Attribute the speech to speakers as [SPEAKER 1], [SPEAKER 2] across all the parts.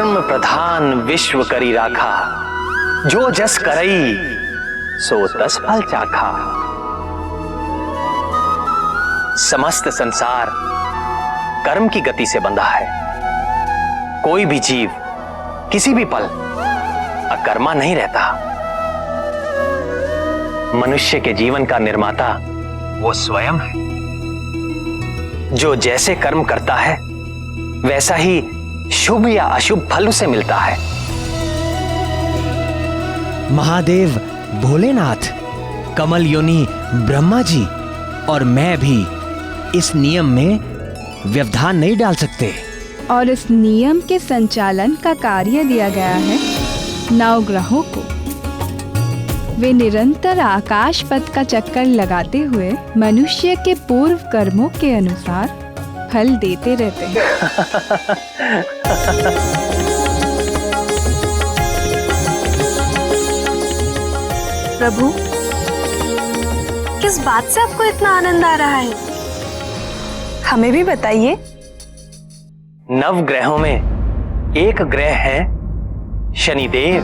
[SPEAKER 1] धर्म प्रधान विश्व करी राखा, जो जस करई सो तस फल चाखा। समस्त संसार कर्म की गति से बंधा है। कोई भी जीव किसी भी पल अकर्मा नहीं रहता। मनुष्य के जीवन का निर्माता वो स्वयं है। जो जैसे कर्म करता है वैसा ही शुभ या अशुभ फल उसे मिलता है।
[SPEAKER 2] महादेव भोलेनाथ, कमल योनि ब्रह्मा जी और मैं भी इस नियम में व्यवधान नहीं डाल सकते।
[SPEAKER 3] और इस नियम के संचालन का कार्य दिया गया है 9 ग्रहों को। वे निरंतर आकाश पथ का चक्कर लगाते हुए मनुष्य के पूर्व कर्मों के अनुसार फल देते रहते हैं।
[SPEAKER 4] प्रभु, किस बात से आपको इतना आनंद आ रहा है? हमें भी बताइए।
[SPEAKER 1] 9 ग्रहों में एक ग्रह है शनिदेव।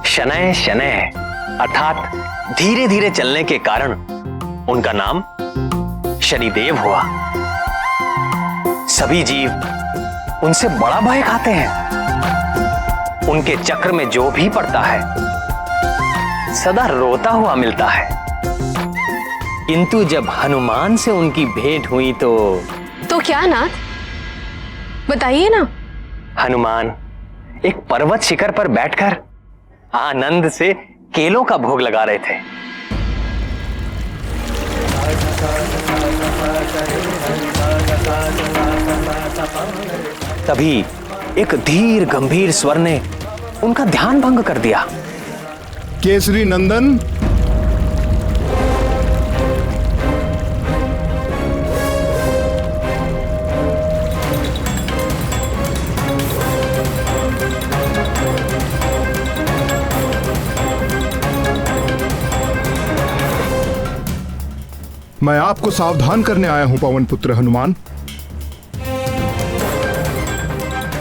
[SPEAKER 1] शनय शनय अर्थात धीरे धीरे चलने के कारण उनका नाम शनिदेव हुआ। सभी जीव उनसे बड़ा भय खाते हैं। उनके चक्र में जो भी पड़ता है सदा रोता हुआ मिलता है। किंतु जब हनुमान से उनकी भेंट हुई तो
[SPEAKER 4] क्या नाथ, बताइए ना।
[SPEAKER 1] हनुमान एक पर्वत शिखर पर बैठकर आनंद से केलों का भोग लगा रहे थे। तभी एक धीर गंभीर स्वर ने उनका ध्यान भंग कर दिया।
[SPEAKER 5] केसरी नंदन, मैं आपको सावधान करने आया हूं पवन पुत्र हनुमान।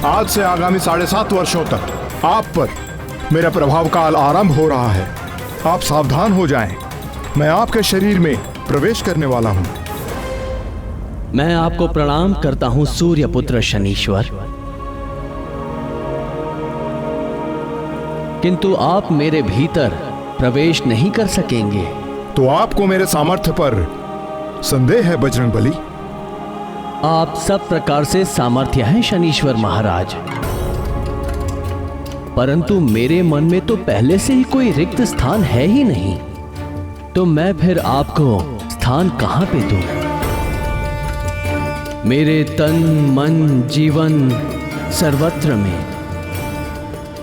[SPEAKER 5] आज से आगामी 7.5 वर्षों तक आप पर मेरा प्रभाव काल आरंभ हो रहा है। आप सावधान हो जाएं। मैं आपके शरीर में प्रवेश करने वाला हूं।
[SPEAKER 2] मैं आपको प्रणाम करता हूं सूर्य पुत्र शनीश्वर, किंतु आप मेरे भीतर प्रवेश नहीं कर सकेंगे।
[SPEAKER 5] तो आपको मेरे सामर्थ्य पर संदेह है बजरंगबली?
[SPEAKER 2] आप सब प्रकार से सामर्थ्य हैं शनीश्वर महाराज, परंतु मेरे मन में तो पहले से ही कोई रिक्त स्थान है ही नहीं। तो मैं फिर आपको स्थान कहां पे दूं? मेरे तन मन जीवन सर्वत्र में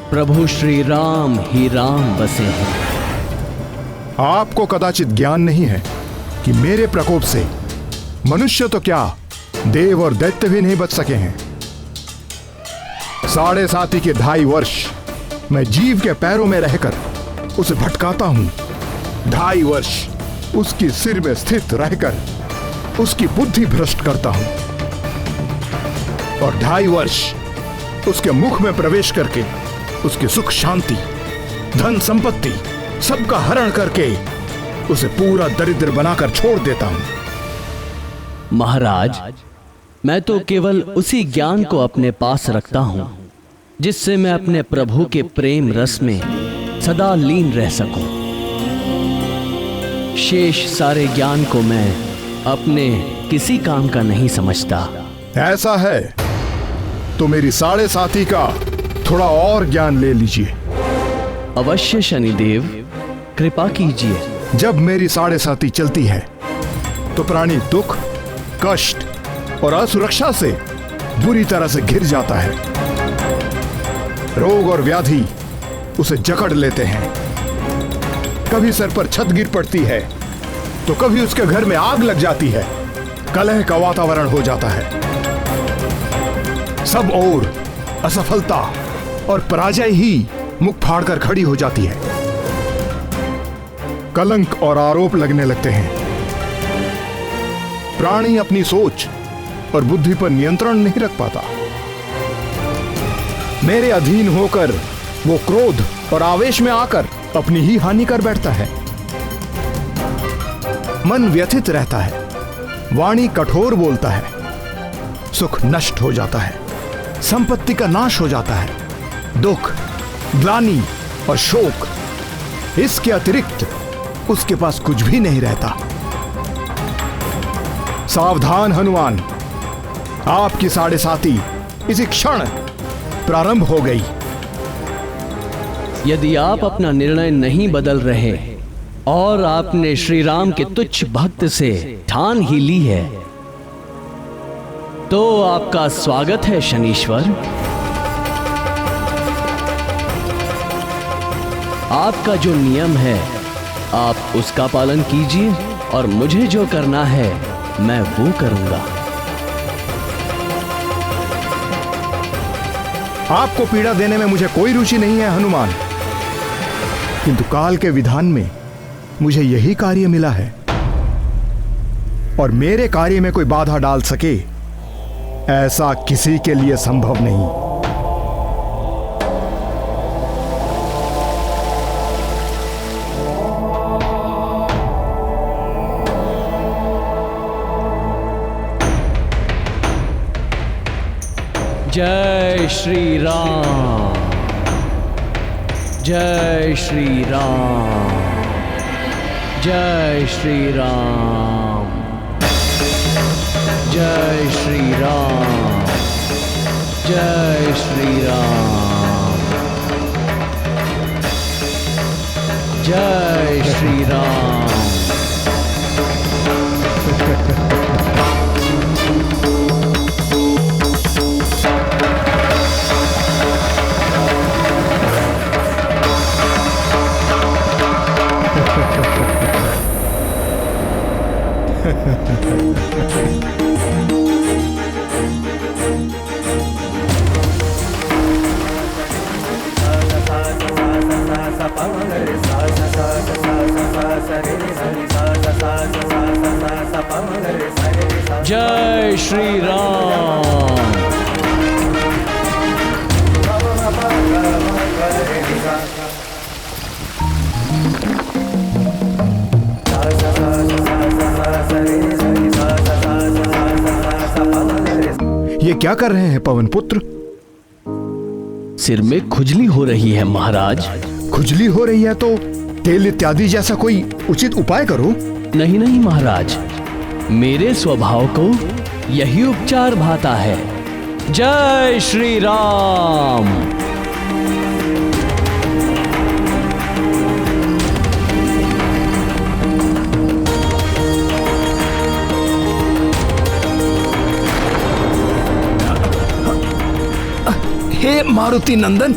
[SPEAKER 2] प्रभु श्री राम ही राम बसे हैं।
[SPEAKER 5] आपको कदाचित ज्ञान नहीं है कि मेरे प्रकोप से मनुष्य तो क्या, देव और दैत्य भी नहीं बच सके हैं। 7.5 के 2.5 वर्ष मैं जीव के पैरों में रहकर उसे भटकाता हूं। 2.5 वर्ष उसकी सिर में स्थित रहकर उसकी बुद्धि भ्रष्ट करता हूं, और 2.5 वर्ष उसके मुख में प्रवेश करके उसकी सुख शांति धन संपत्ति सबका हरण करके उसे पूरा दरिद्र बनाकर छोड़ देता हूं।
[SPEAKER 2] महाराज, मैं तो केवल उसी ज्ञान को अपने पास रखता हूं जिससे मैं अपने प्रभु के प्रेम रस में सदा लीन रह सकूं। शेष सारे ज्ञान को मैं अपने किसी काम का नहीं समझता।
[SPEAKER 5] ऐसा है तो मेरी 7.5 का थोड़ा और ज्ञान ले लीजिए।
[SPEAKER 2] अवश्य शनिदेव, कृपा कीजिए।
[SPEAKER 5] जब मेरी 7.5 चलती है तो प्राणी दुख, कष्ट और असुरक्षा से बुरी तरह से घिर जाता है। रोग और व्याधि उसे जकड़ लेते हैं। कभी सर पर छत गिर पड़ती है तो कभी उसके घर में आग लग जाती है। कलह का वातावरण हो जाता है। सब ओर असफलता और पराजय ही मुख फाड़कर खड़ी हो जाती है। कलंक और आरोप लगने लगते हैं। प्राणी अपनी सोच और बुद्धि पर नियंत्रण नहीं रख पाता। मेरे अधीन होकर वो क्रोध और आवेश में आकर अपनी ही हानि कर बैठता है। मन व्यथित रहता है, वाणी कठोर बोलता है, सुख नष्ट हो जाता है, संपत्ति का नाश हो जाता है, दुख, ग्लानि और शोक, इसके अतिरिक्त उसके पास कुछ भी नहीं रहता। सावधान हनुमान, आपकी 7.5 इसी क्षण प्रारंभ हो गई।
[SPEAKER 6] यदि आप अपना निर्णय नहीं बदल रहे और आपने श्री राम के तुच्छ भक्त से ठान ही ली है, तो आपका स्वागत है शनीश्वर। आपका जो नियम है आप उसका पालन कीजिए और मुझे जो करना है मैं वो करूंगा।
[SPEAKER 5] आपको पीड़ा देने में मुझे कोई रुचि नहीं है हनुमान, किंतु काल के विधान में मुझे यही कार्य मिला है और मेरे कार्य में कोई बाधा डाल सके ऐसा किसी के लिए संभव नहीं।
[SPEAKER 6] जय श्री राम, जय श्री राम, जय श्री राम, जय श्री राम, जय श्री राम, जय श्री राम। जय श्री राम।
[SPEAKER 5] ये क्या कर रहे हैं पवन पुत्र?
[SPEAKER 6] सिर में खुजली हो रही है महाराज।
[SPEAKER 5] खुजली हो रही है तो तेल इत्यादि जैसा कोई उचित उपाय करो।
[SPEAKER 6] नहीं नहीं महाराज, मेरे स्वभाव को यही उपचार भाता है। जय श्री राम।
[SPEAKER 7] हे मारुति नंदन,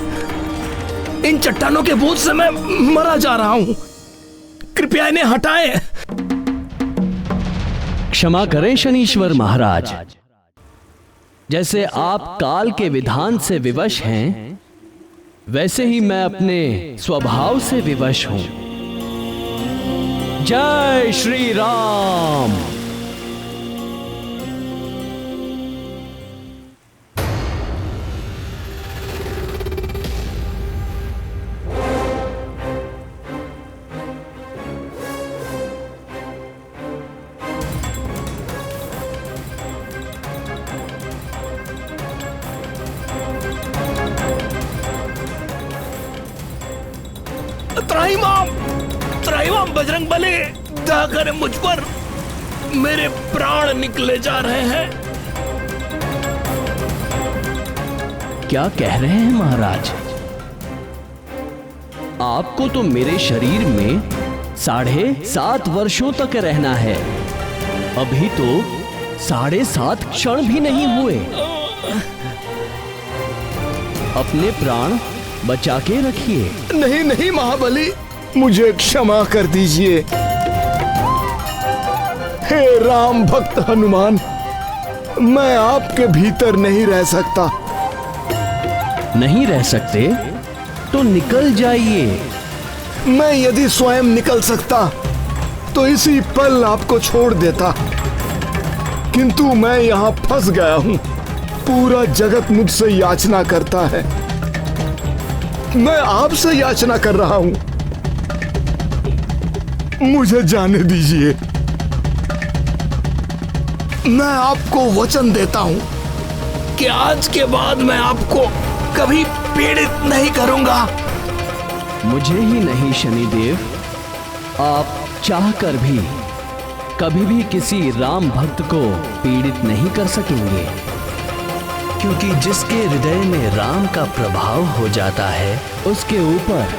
[SPEAKER 7] इन चट्टानों के बोझ से मैं मरा जा रहा हूं, कृपया इन्हें हटाएं।
[SPEAKER 6] क्षमा करें शनीश्वर महाराज, जैसे आप काल के विधान से विवश हैं, वैसे ही मैं अपने स्वभाव से विवश हूं। जय श्री राम।
[SPEAKER 7] त्राहिमाम बजरंग बली, दया करें मुझ पर, मेरे प्राण निकले जा रहे हैं।
[SPEAKER 6] क्या कह रहे हैं महाराज? आपको तो मेरे शरीर में 7.5 वर्षों तक रहना है, अभी तो 7.5 क्षण भी नहीं हुए। अपने प्राण बचा के रखिए।
[SPEAKER 5] नहीं नहीं महाबली, मुझे क्षमा कर दीजिए। हे राम भक्त हनुमान, मैं आपके भीतर नहीं रह सकता।
[SPEAKER 6] नहीं रह सकते तो निकल जाइए।
[SPEAKER 5] मैं यदि स्वयं निकल सकता तो इसी पल आपको छोड़ देता, किंतु मैं यहां फंस गया हूं। पूरा जगत मुझसे याचना करता है, मैं आपसे याचना कर रहा हूं, मुझे जाने दीजिए।
[SPEAKER 7] मैं आपको वचन देता हूं कि आज के बाद मैं आपको कभी पीड़ित नहीं करूंगा।
[SPEAKER 6] मुझे ही नहीं शनिदेव, आप चाहकर भी कभी भी किसी राम भक्त को पीड़ित नहीं कर सकेंगे, क्योंकि जिसके हृदय में राम का प्रभाव हो जाता है उसके ऊपर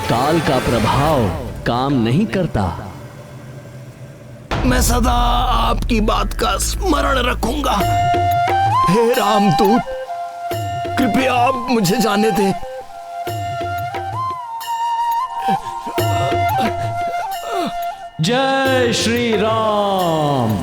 [SPEAKER 6] काल का प्रभाव काम नहीं करता।
[SPEAKER 7] मैं सदा आपकी बात का स्मरण रखूंगा। हे रामदूत, कृपया आप मुझे जाने दें।
[SPEAKER 6] जय श्री राम।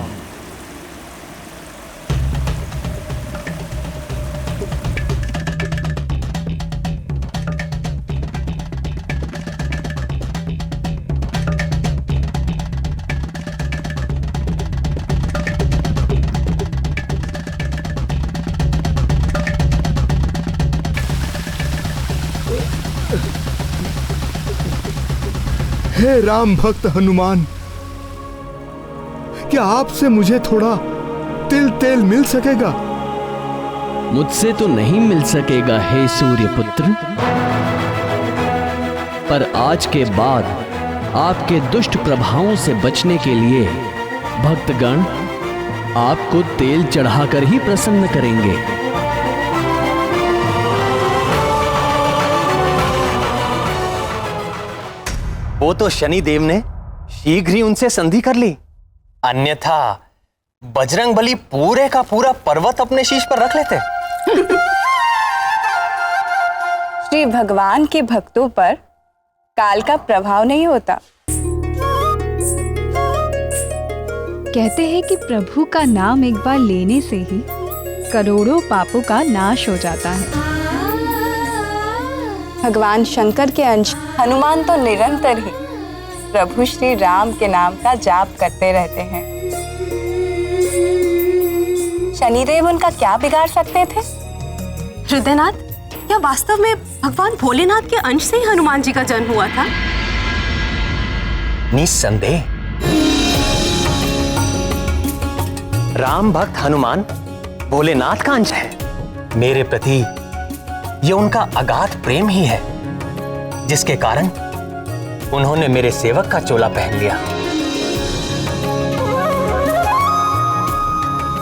[SPEAKER 5] हे राम भक्त हनुमान, क्या आपसे मुझे थोड़ा तिल तेल मिल सकेगा?
[SPEAKER 6] मुझसे तो नहीं मिल सकेगा हे सूर्यपुत्र, पर आज के बाद आपके दुष्ट प्रभावों से बचने के लिए भक्तगण आपको तेल चढ़ाकर ही प्रसन्न करेंगे।
[SPEAKER 1] वो तो शनिदेव ने शीघ्र ही उनसे संधि कर ली, अन्यथा बजरंगबली पूरे का पूरा पर्वत अपने शीश पर रख लेते।
[SPEAKER 4] श्री भगवान के भक्तों पर काल का प्रभाव नहीं होता।
[SPEAKER 3] कहते हैं कि प्रभु का नाम एक बार लेने से ही करोड़ों पापों का नाश हो जाता है।
[SPEAKER 4] भगवान शंकर के अंश हनुमान तो निरंतर ही प्रभु श्री राम के नाम का जाप करते रहते हैं। शनिदेव उनका क्या बिगाड़ सकते थे?
[SPEAKER 8] हृदयनाथ, क्या वास्तव में भगवान भोलेनाथ के अंश से ही हनुमान जी का जन्म हुआ था?
[SPEAKER 1] निस्संदेह राम भक्त हनुमान भोलेनाथ का अंश है। मेरे प्रति यह उनका अगाध प्रेम ही है, जिसके कारण उन्होंने मेरे सेवक का चोला पहन लिया।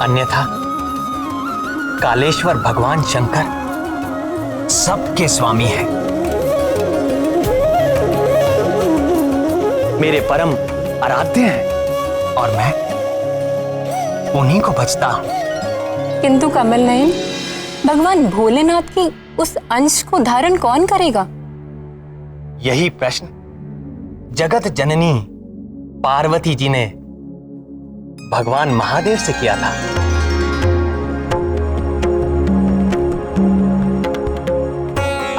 [SPEAKER 1] अन्यथा कालेश्वर भगवान शंकर सबके स्वामी हैं। मेरे परम आराध्य हैं और मैं उन्हीं को भजता हूं।
[SPEAKER 4] किंतु कमल नयन, भगवान भोलेनाथ की उस अंश को धारण कौन करेगा?
[SPEAKER 1] यही प्रश्न जगत जननी पार्वती जी ने भगवान महादेव से किया था।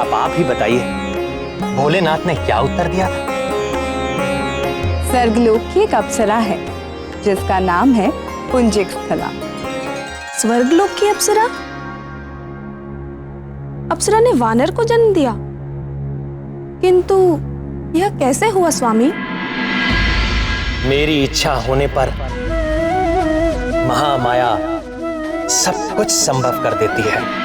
[SPEAKER 1] अब आप ही बताइए, भोलेनाथ ने क्या उत्तर दिया था?
[SPEAKER 4] स्वर्गलोक की एक अप्सरा है जिसका नाम है पुंजिकस्थला।
[SPEAKER 8] स्वर्गलोक की अप्सरा? अप्सरा ने वानर को जन्म दिया, किंतु यह कैसे हुआ स्वामी?
[SPEAKER 1] मेरी इच्छा होने पर महामाया सब कुछ संभव कर देती है।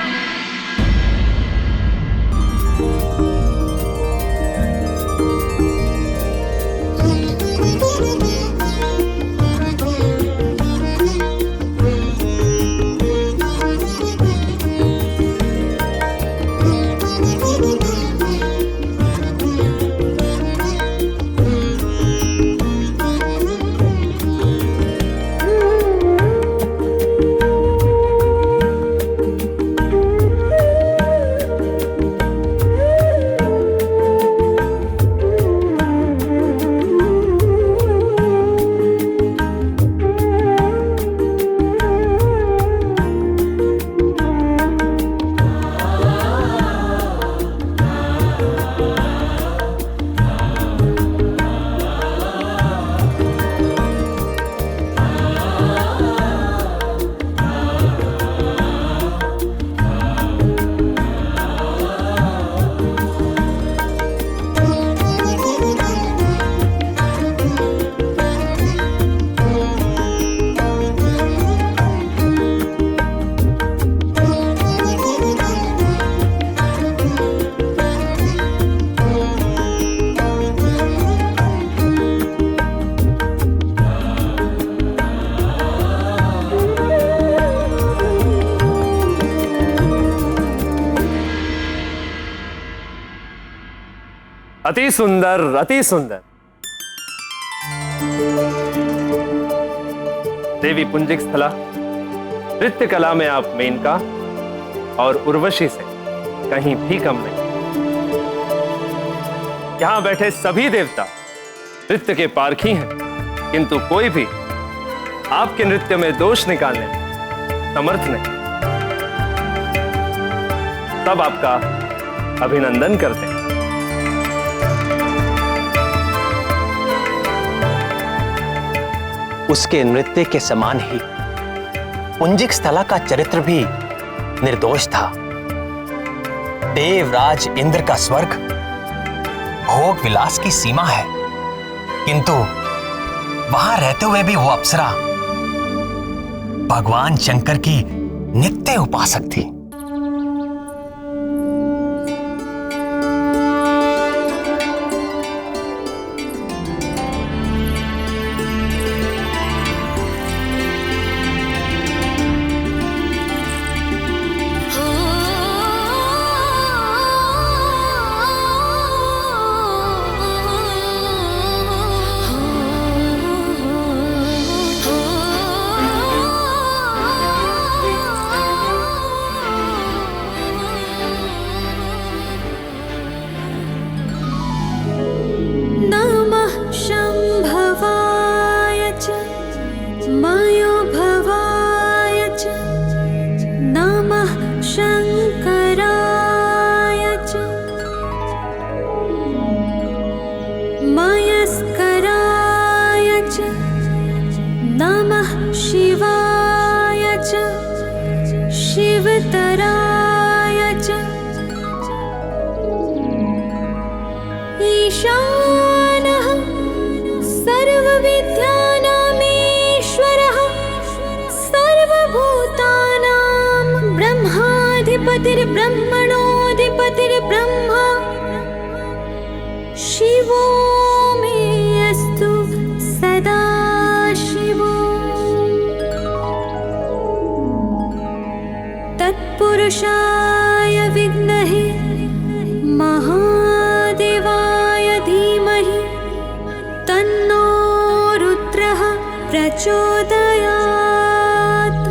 [SPEAKER 9] अति सुंदर, अति सुंदर। देवी पुंजिक स्थला, नृत्य कला में आप मेनका और उर्वशी से कहीं भी कम नहीं। यहां बैठे सभी देवता नृत्य के पारखी हैं, किंतु कोई भी आपके नृत्य में दोष निकालने में समर्थ नहीं। सब आपका अभिनंदन करते हैं।
[SPEAKER 1] उसके नृत्य के समान ही पुंजिक स्थला का चरित्र भी निर्दोष था। देवराज इंद्र का स्वर्ग भोग विलास की सीमा है, किंतु वहां रहते हुए भी वो अप्सरा भगवान शंकर की नित्य उपासक थी।
[SPEAKER 10] ब्रह्मणोऽधिपतिर्ब्रह्मा शिवो मे अस्तु सदा शिवो। तत्पुरुषाय विद्महे महादेवाय धीमहि तन्नो रुद्रः प्रचोदयात्।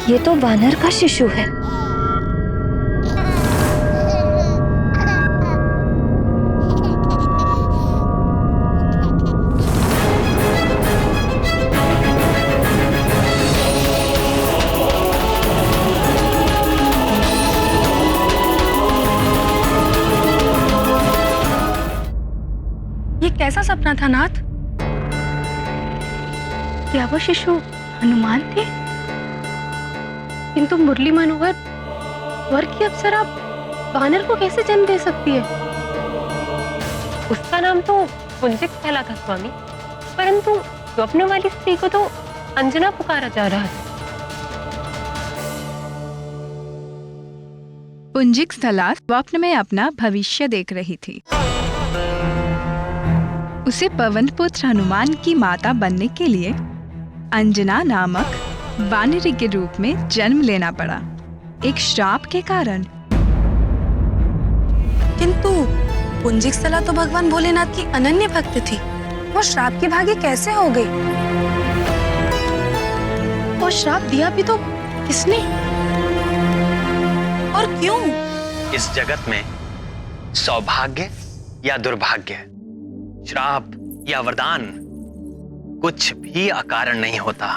[SPEAKER 11] ये तो वानर का शिशु है।
[SPEAKER 8] ये कैसा सपना था नाथ? क्या वो शिशु हनुमान थे? किंतु मुरली मनोहर वर की अप्सरा वानर को कैसे जन्म दे सकती है? उसका नाम तो पुंजिक स्थला था स्वामी, परंतु स्वप्न वाली स्त्री को तो अंजना पुकारा जा रहा था।
[SPEAKER 3] पुंजिक स्थला स्वप्न में अपना भविष्य देख रही थी। उसे पवन पुत्र हनुमान की माता बनने के लिए अंजना नामक वानरी के रूप में जन्म लेना पड़ा, एक श्राप के कारण।
[SPEAKER 12] किंतु पुंजिक स्थला तो भगवान भोलेनाथ की अनन्य भक्त थी, वो श्राप की भागी कैसे हो गई? और श्राप दिया भी तो किसने और क्यों?
[SPEAKER 1] इस जगत में सौभाग्य या दुर्भाग्य, श्राप या वरदान कुछ भी अकारण नहीं होता।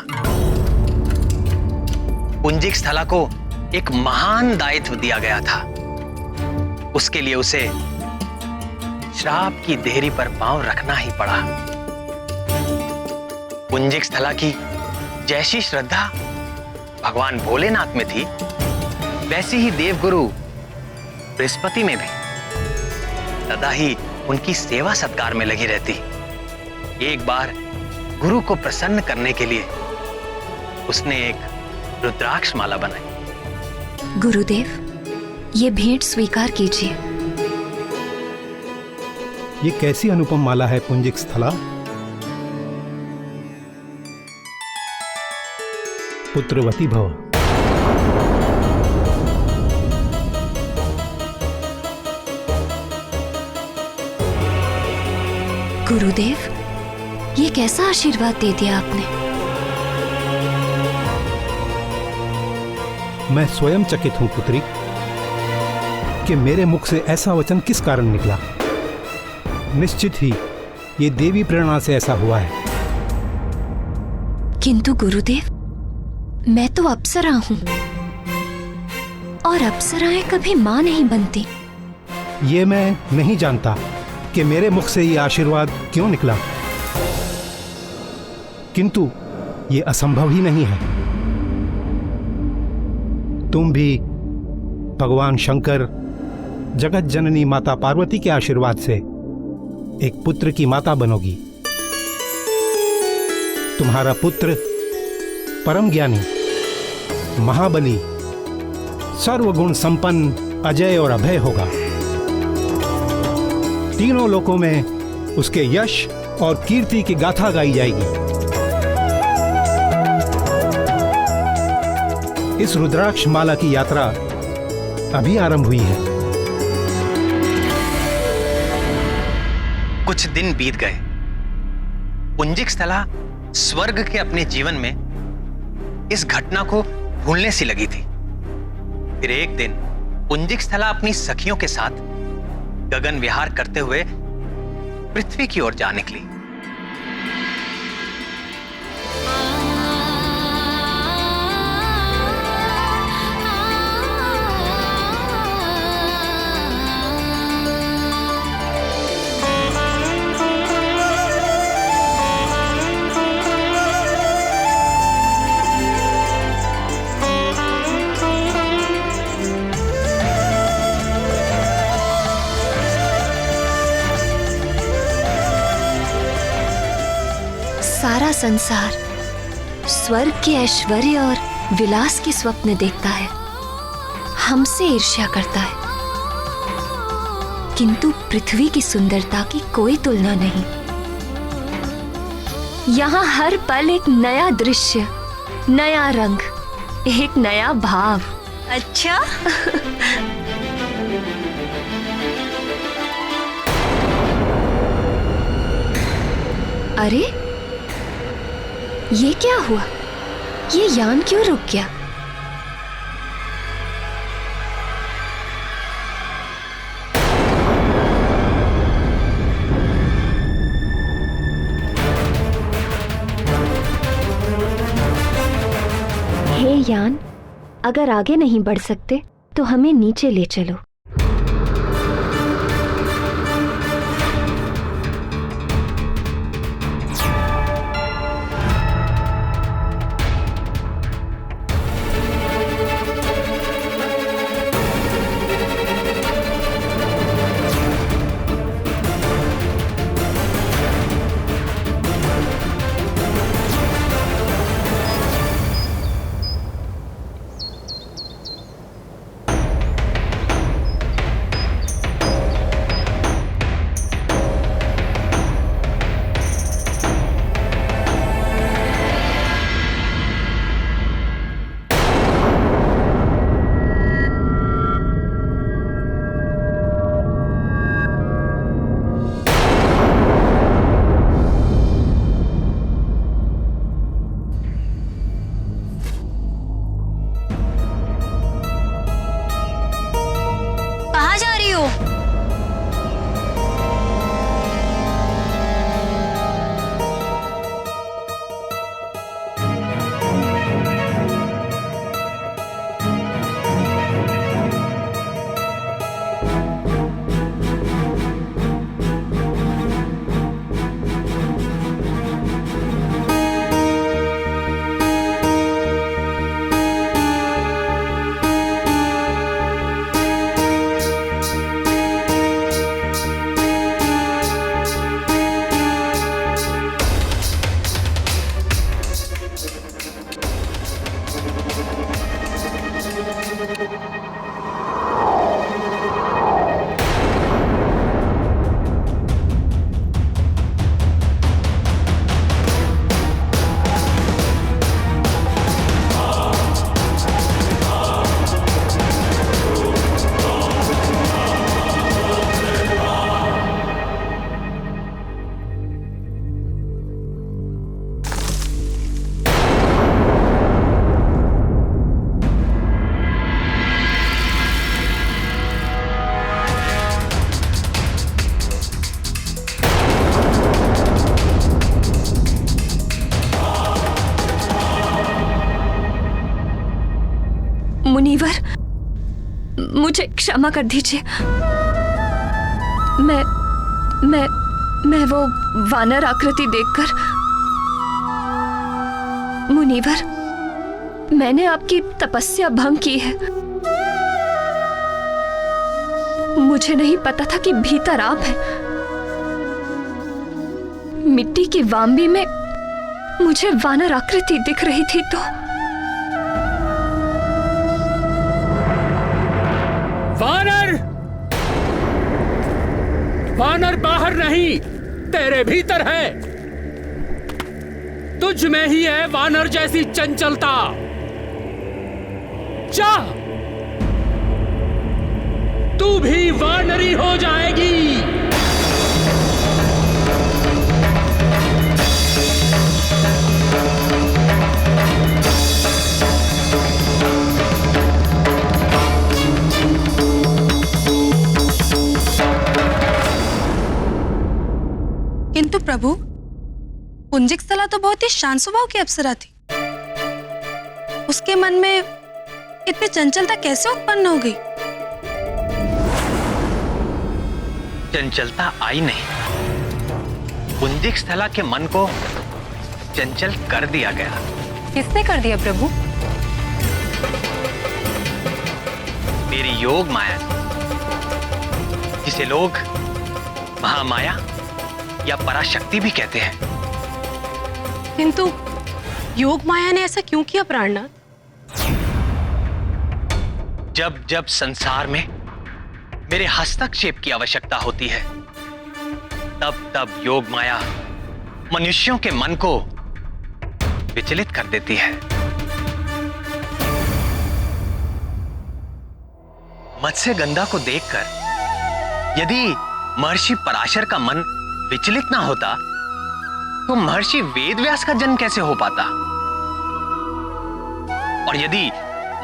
[SPEAKER 1] पुंजिक स्थला को एक महान दायित्व दिया गया था। उसके लिए उसे श्राप की देहरी पर पांव रखना ही पड़ा। पुंजिक स्थला की जैसी श्रद्धा भगवान भोलेनाथ में थी, वैसी ही देवगुरु बृहस्पति में भी सदा ही उनकी सेवा सत्कार में लगी रहती। एक बार गुरु को प्रसन्न करने के लिए उसने एक रुद्राक्ष माला बनाई।
[SPEAKER 11] गुरुदेव, ये भेंट स्वीकार कीजिए।
[SPEAKER 13] ये कैसी अनुपम माला है पुंजिक स्थला? पुत्रवती भव।
[SPEAKER 11] गुरुदेव, ये कैसा आशीर्वाद दे दिया आपने?
[SPEAKER 13] मैं स्वयं चकित हूं पुत्री कि मेरे मुख से ऐसा वचन किस कारण निकला। निश्चित ही ये देवी प्रेरणा से ऐसा हुआ है।
[SPEAKER 11] किंतु गुरुदेव, मैं तो अप्सरा हूं और अप्सराएं कभी मां नहीं बनती।
[SPEAKER 13] ये मैं नहीं जानता कि मेरे मुख से ये आशीर्वाद क्यों निकला, किंतु ये असंभव ही नहीं है। तुम भी भगवान शंकर, जगत जननी माता पार्वती के आशीर्वाद से एक पुत्र की माता बनोगी। तुम्हारा पुत्र परम ज्ञानी, महाबली, सर्वगुण संपन्न, अजय और अभय होगा। तीनों लोकों में उसके यश और कीर्ति की गाथा गाई जाएगी। इस रुद्राक्ष माला की यात्रा अभी आरंभ हुई है।
[SPEAKER 1] कुछ दिन बीत गए। पुंजिक स्थला स्वर्ग के अपने जीवन में इस घटना को भूलने सी लगी थी। फिर एक दिन पुंजिक स्थला अपनी सखियों के साथ गगन विहार करते हुए पृथ्वी की ओर जा निकली।
[SPEAKER 11] सारा संसार स्वर्ग के ऐश्वर्य और विलास के स्वप्न देखता है, हमसे ईर्ष्या करता है, किंतु पृथ्वी की सुंदरता की कोई तुलना नहीं। यहाँ हर पल एक नया दृश्य, नया रंग, एक नया भाव।
[SPEAKER 12] अच्छा
[SPEAKER 11] अरे ये क्या हुआ? ये यान क्यों रुक गया? हे यान, अगर आगे नहीं बढ़ सकते तो हमें नीचे ले चलो। मुझे क्षमा कर दीजिए। मैं वो वानर आकृति देखकर, मुनिवर, मैंने आपकी तपस्या भंग की है। मुझे नहीं पता था कि भीतर आप हैं। मिट्टी की वाम्बी में मुझे वानर आकृति दिख रही थी तो।
[SPEAKER 14] वानर! वानर बाहर नहीं, तेरे भीतर है। तुझ में ही है वानर जैसी चंचलता। जा, तू भी वानरी हो जाएगी।
[SPEAKER 12] किंतु प्रभु, पुंजिकस्थला तो बहुत ही शांत स्वभाव की अप्सरा थी। उसके मन में इतनी चंचलता कैसे उत्पन्न हो गई?
[SPEAKER 1] चंचलता आई नहीं, पुंजिकस्थला के मन को चंचल कर दिया गया।
[SPEAKER 8] किसने कर दिया प्रभु?
[SPEAKER 1] मेरी योग माया, जिसे लोग महामाया या पराशक्ति भी कहते हैं।
[SPEAKER 8] किंतु योग माया ने ऐसा क्यों किया प्राणनाथ?
[SPEAKER 1] जब जब संसार में मेरे हस्तक्षेप की आवश्यकता होती है, तब तब योग माया मनुष्यों के मन को विचलित कर देती है। मत्स्यगंधा को देखकर यदि महर्षि पराशर का मन विचलित ना होता, तो महर्षि वेदव्यास का जन्म कैसे हो पाता? और यदि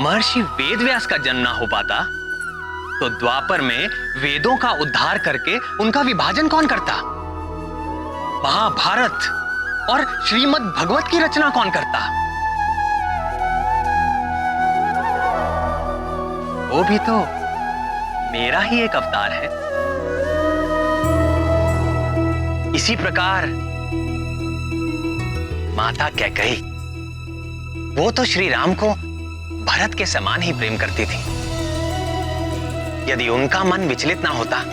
[SPEAKER 1] महर्षि वेदव्यास का जन्म ना हो पाता, तो द्वापर में वेदों का उद्धार करके उनका विभाजन कौन करता? महाभारत और श्रीमद् भगवत की रचना कौन करता? वो भी तो मेरा ही एक अवतार है। इसी प्रकार माता कैकेयी, वो तो श्री राम को भरत के समान ही प्रेम करती थी। यदि उनका मन विचलित ना होता,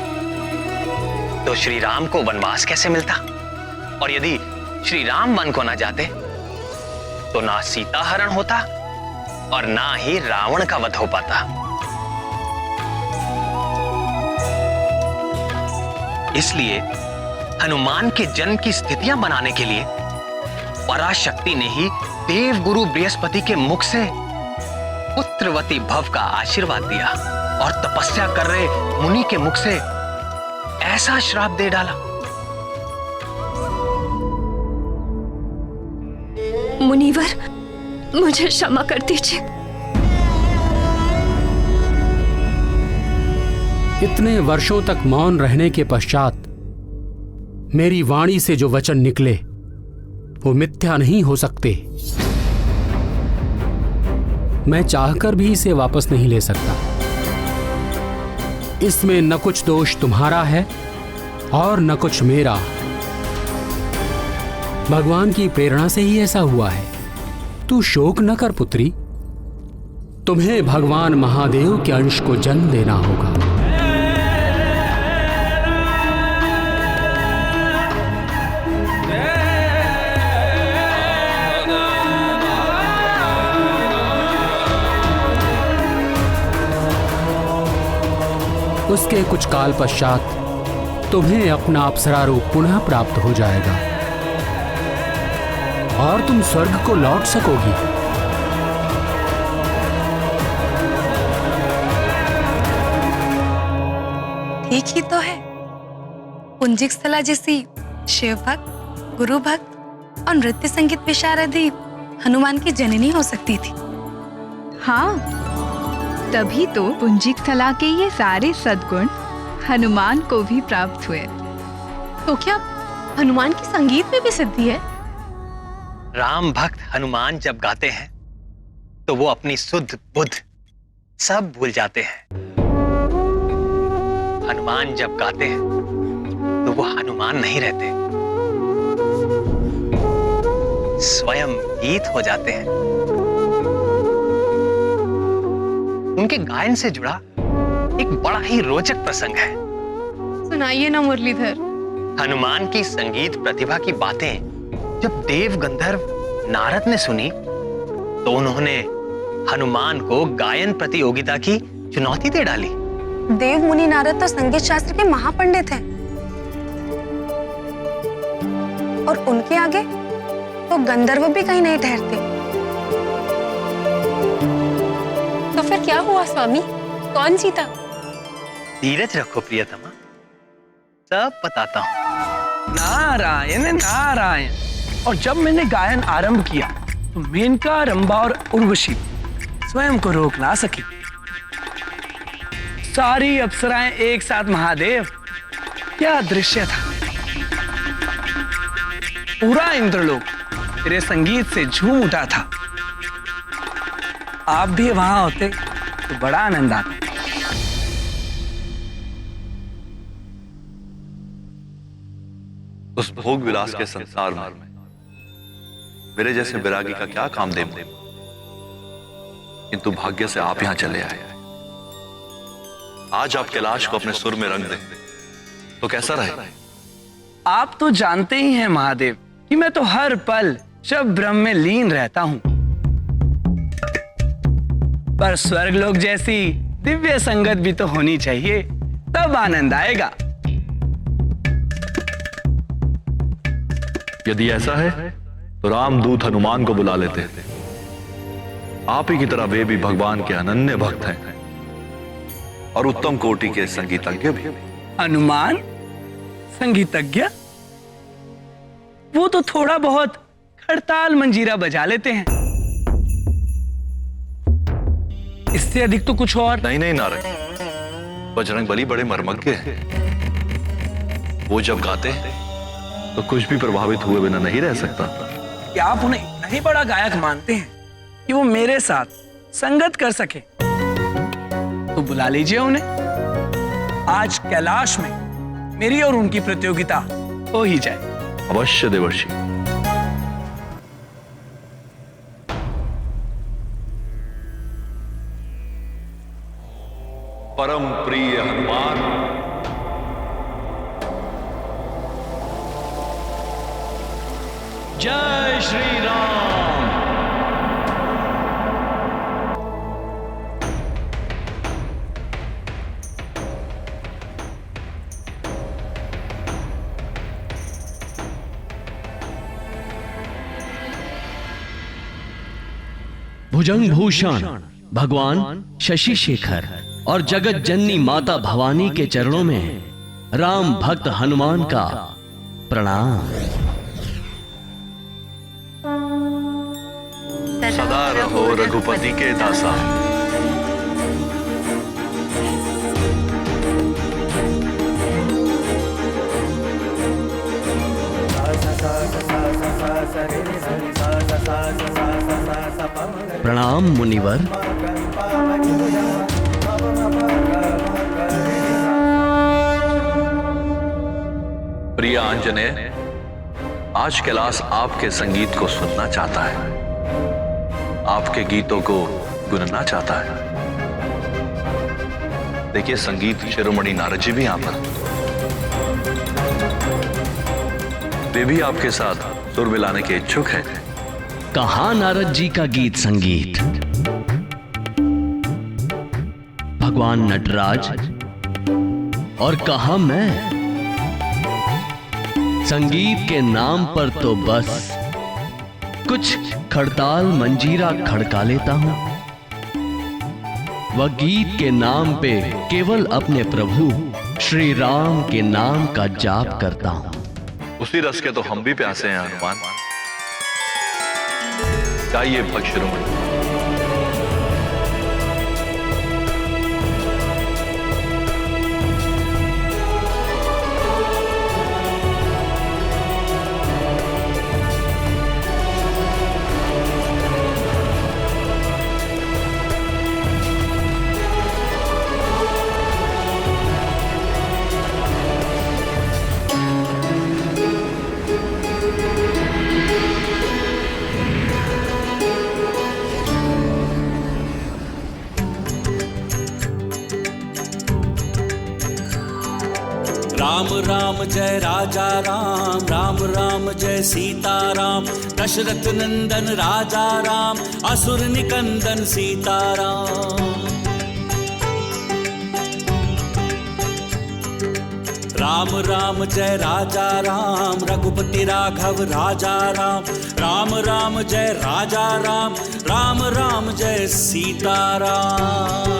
[SPEAKER 1] तो श्री राम को वनवास कैसे मिलता? और यदि श्री राम वन को ना जाते, तो ना सीता हरण होता और ना ही रावण का वध हो पाता। इसलिए हनुमान के जन्म की स्थितियां बनाने के लिए पराशक्ति ने ही देव गुरु बृहस्पति के मुख से पुत्रवती भव का आशीर्वाद दिया और तपस्या कर रहे मुनि के मुख से ऐसा श्राप दे डाला।
[SPEAKER 11] मुनिवर, मुझे क्षमा कर दीजिए।
[SPEAKER 14] इतने वर्षों तक मौन रहने के पश्चात मेरी वाणी से जो वचन निकले, वो मिथ्या नहीं हो सकते। मैं चाहकर भी इसे वापस नहीं ले सकता। इसमें न कुछ दोष तुम्हारा है और न कुछ मेरा। भगवान की प्रेरणा से ही ऐसा हुआ है। तू शोक न कर पुत्री, तुम्हें भगवान महादेव के अंश को जन्म देना होगा। उसके कुछ काल पश्चात तुम्हें अपना अप्सरा रूप पुनः प्राप्त हो जाएगा और तुम स्वर्ग को लौट सकोगी।
[SPEAKER 12] ठीक ही तो है। पुंजिकस्थला जैसी शिव भक्त, गुरु भक्त और नृत्य संगीत विशारदी हनुमान की जननी हो सकती थी।
[SPEAKER 3] हाँ, तभी तो पुंजिकस्थला के ये सारे सद्गुण हनुमान को भी प्राप्त हुए।
[SPEAKER 8] तो क्या हनुमान की संगीत में भी सिद्धि है?
[SPEAKER 1] राम भक्त हनुमान जब गाते हैं, तो वो अपनी सुध बुध सब भूल जाते हैं। हनुमान जब गाते हैं तो वो हनुमान नहीं रहते, स्वयं गीत हो जाते हैं। उनके गायन से जुड़ा एक बड़ा ही रोचक प्रसंग है।
[SPEAKER 12] सुनाइए ना मुरलीधर।
[SPEAKER 1] हनुमान की संगीत प्रतिभा की बातें जब देव गंधर्व नारद ने सुनी तो उन्होंने हनुमान को गायन प्रतियोगिता की चुनौती दे डाली।
[SPEAKER 12] देव मुनि नारद तो संगीत शास्त्र के महापंडित हैं और उनके आगे तो गंधर्व भी कहीं नहीं ठहरते।
[SPEAKER 8] तो फिर क्या हुआ स्वामी, कौन जीता?
[SPEAKER 1] धीरज रखो प्रियतमा, सब बताता हूँ।
[SPEAKER 7] नारायण नारायण। और जब मैंने गायन आरंभ किया तो मेनका, रंभा और उर्वशी स्वयं को रोक ना सकी। सारी अप्सराएं एक साथ। महादेव, क्या दृश्य था! पूरा इंद्रलोक तेरे संगीत से झूम उठा था। आप भी वहां होते तो बड़ा आनंद आता।
[SPEAKER 15] उस भोग विलास के संसार में मेरे जैसे विरागी का क्या काम दे, किंतु भाग्य से आप यहां चले आए। आज आप कैलाश को अपने सुर में रंग दें तो कैसा रहे?
[SPEAKER 7] आप तो जानते ही हैं महादेव कि मैं तो हर पल शब ब्रह्म में लीन रहता हूं, पर स्वर्गलोक जैसी दिव्य संगत भी तो होनी चाहिए, तब आनंद आएगा।
[SPEAKER 15] यदि ऐसा है तो रामदूत हनुमान को बुला लेते हैं। आप ही की तरह वे भी भगवान के अनन्य भक्त हैं और उत्तम कोटि के संगीतज्ञ भी।
[SPEAKER 7] हनुमान संगीतज्ञ? वो तो थोड़ा बहुत खड़ताल मंजीरा बजा लेते हैं, इससे अधिक तो कुछ और
[SPEAKER 15] नहीं। नहीं नारद, बजरंगबली बड़े मर्मज्ञ हैं। वो जब गाते हैं तो कुछ भी प्रभावित हुए बिना नहीं रह सकता।
[SPEAKER 7] क्या आप उन्हें इतना ही बड़ा गायक मानते हैं कि वो मेरे साथ संगत कर सके? तो बुला लीजिए उन्हें। आज कैलाश में मेरी और उनकी प्रतियोगिता हो ही जाए।
[SPEAKER 15] अवश्य देवर्षि। परम प्रिय हनुमान,
[SPEAKER 6] जय श्री राम। भुजंग भूषण भगवान शशि शेखर और जगत जननी माता भवानी के चरणों में राम भक्त हनुमान का प्रणाम।
[SPEAKER 15] सदा रहो रघुपति के दासा।
[SPEAKER 6] प्रणाम मुनिवर।
[SPEAKER 15] प्रिय आंजनेय, आज कैलाश आपके संगीत को सुनना चाहता है, आपके गीतों को गुनना चाहता है। देखिए, संगीत शिरोमणि नारद जी भी यहां पर, वे भी आपके साथ सुर मिलाने के इच्छुक हैं।
[SPEAKER 6] कहां नारद जी का गीत संगीत? भगवान नटराज और कहां मैं? संगीत के नाम पर तो बस कुछ खड़ताल मंजीरा खड़का लेता हूं। वह गीत के नाम पे केवल अपने प्रभु श्री राम के नाम का जाप करता हूं।
[SPEAKER 15] उसी रस के तो हम भी प्यासे हैं हनुमान। गाइए भक्त शिरोमणि।
[SPEAKER 16] राम राम जय राजा राम, राम राम जय सीताराम। दशरथ नंदन राजा राम, असुर निकंदन सीताराम। राम राम जय राजा राम, रघुपति राघव राजा राम। राम राम जय राजा राम, राम राम जय सीताराम।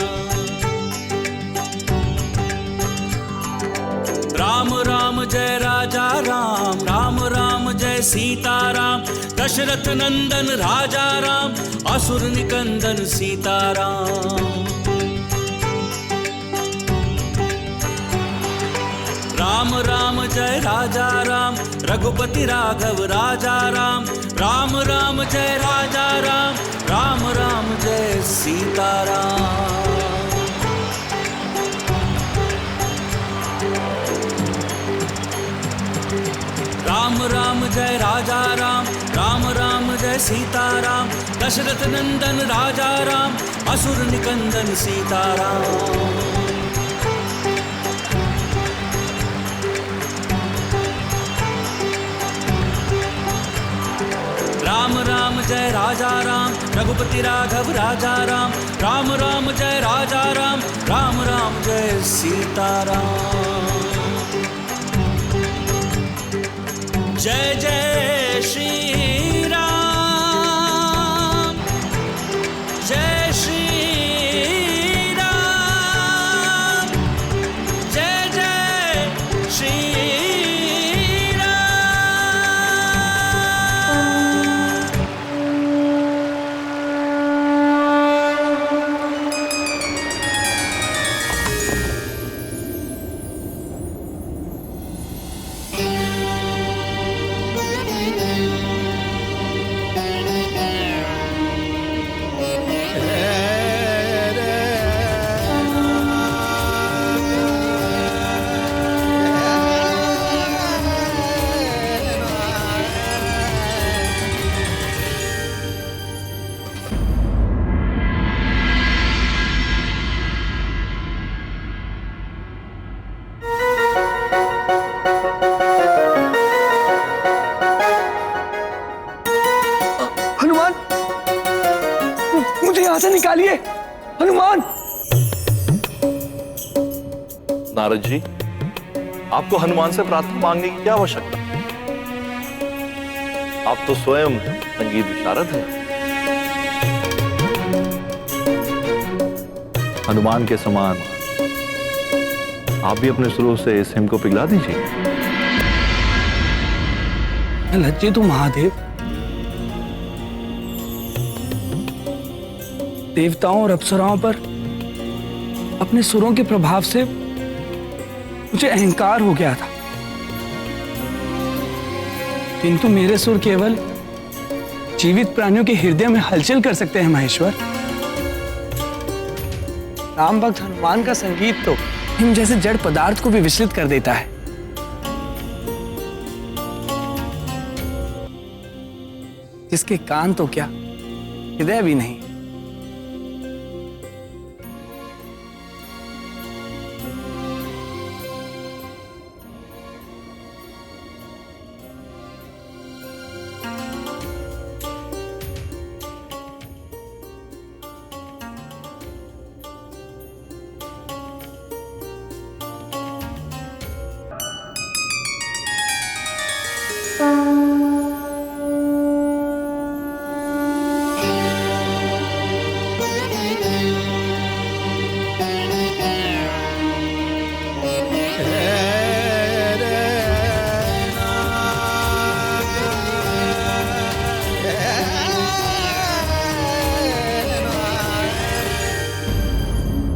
[SPEAKER 16] राम राम जय राजा राम, राम राम जय सीताराम। दशरथ नंदन राजा राम, असुर निकंदन सीताराम। राम राम जय राजा राम, रघुपति राघव राजा राम। राम राम जय राजा राम, राम राम जय सीताराम। राम राम जय राजा राम, राम राम जय सीताराम। दशरथ नंदन राजा राम, असुर निकंदन सीताराम। राम राम जय राजा राम, रघुपति राघव राजा राम। राम राम जय राजा राम, राम राम जय सीताराम। जय जय श्री राम, जय श्री राम, जय जय श्री
[SPEAKER 7] निकालिए हनुमान।
[SPEAKER 15] नारद जी, आपको हनुमान से प्रार्थना मांगने की क्या आवश्यकता? आप तो स्वयं संगीत विशारद हैं। हनुमान के समान आप भी अपने सुरों से इस हिम को पिघला दीजिए।
[SPEAKER 7] लज्जित हूं महादेव। देवताओं और अप्सराओं पर अपने सुरों के प्रभाव से मुझे अहंकार हो गया था, किंतु मेरे सुर केवल जीवित प्राणियों के हृदय में हलचल कर सकते हैं महेश्वर। राम भक्त हनुमान का संगीत तो हिम जैसे जड़ पदार्थ को भी विचलित कर देता है। जिसके कान तो क्या हृदय भी नहीं।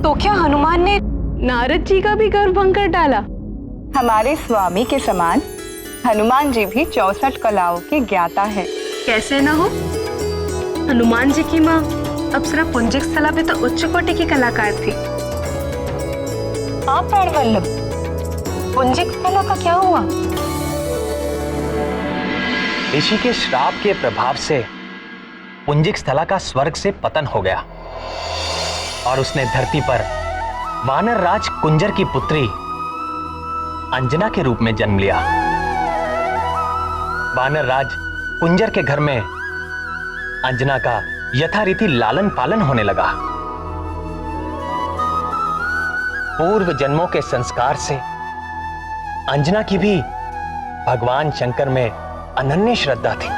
[SPEAKER 4] तो क्या हनुमान ने नारद जी का भी गर्व भंग कर डाला? हमारे स्वामी के समान हनुमान जी भी 64 कलाओं के ज्ञाता है।
[SPEAKER 8] कैसे न हो, हनुमान जी की माँ अप्सरा पुंजिक स्थला भी तो उच्च कोटि की कलाकार थी।
[SPEAKER 4] आप प्राण वल्लभ, पुंजिक स्थला का क्या हुआ?
[SPEAKER 1] ऋषि के श्राप के प्रभाव से पुंजिक स्थला का स्वर्ग से पतन हो गया और उसने धरती पर वानर राज कुंजर की पुत्री अंजना के रूप में जन्म लिया। वानर राज कुंजर के घर में अंजना का यथारीति लालन पालन होने लगा। पूर्व जन्मों के संस्कार से अंजना की भी भगवान शंकर में अनन्य श्रद्धा थी।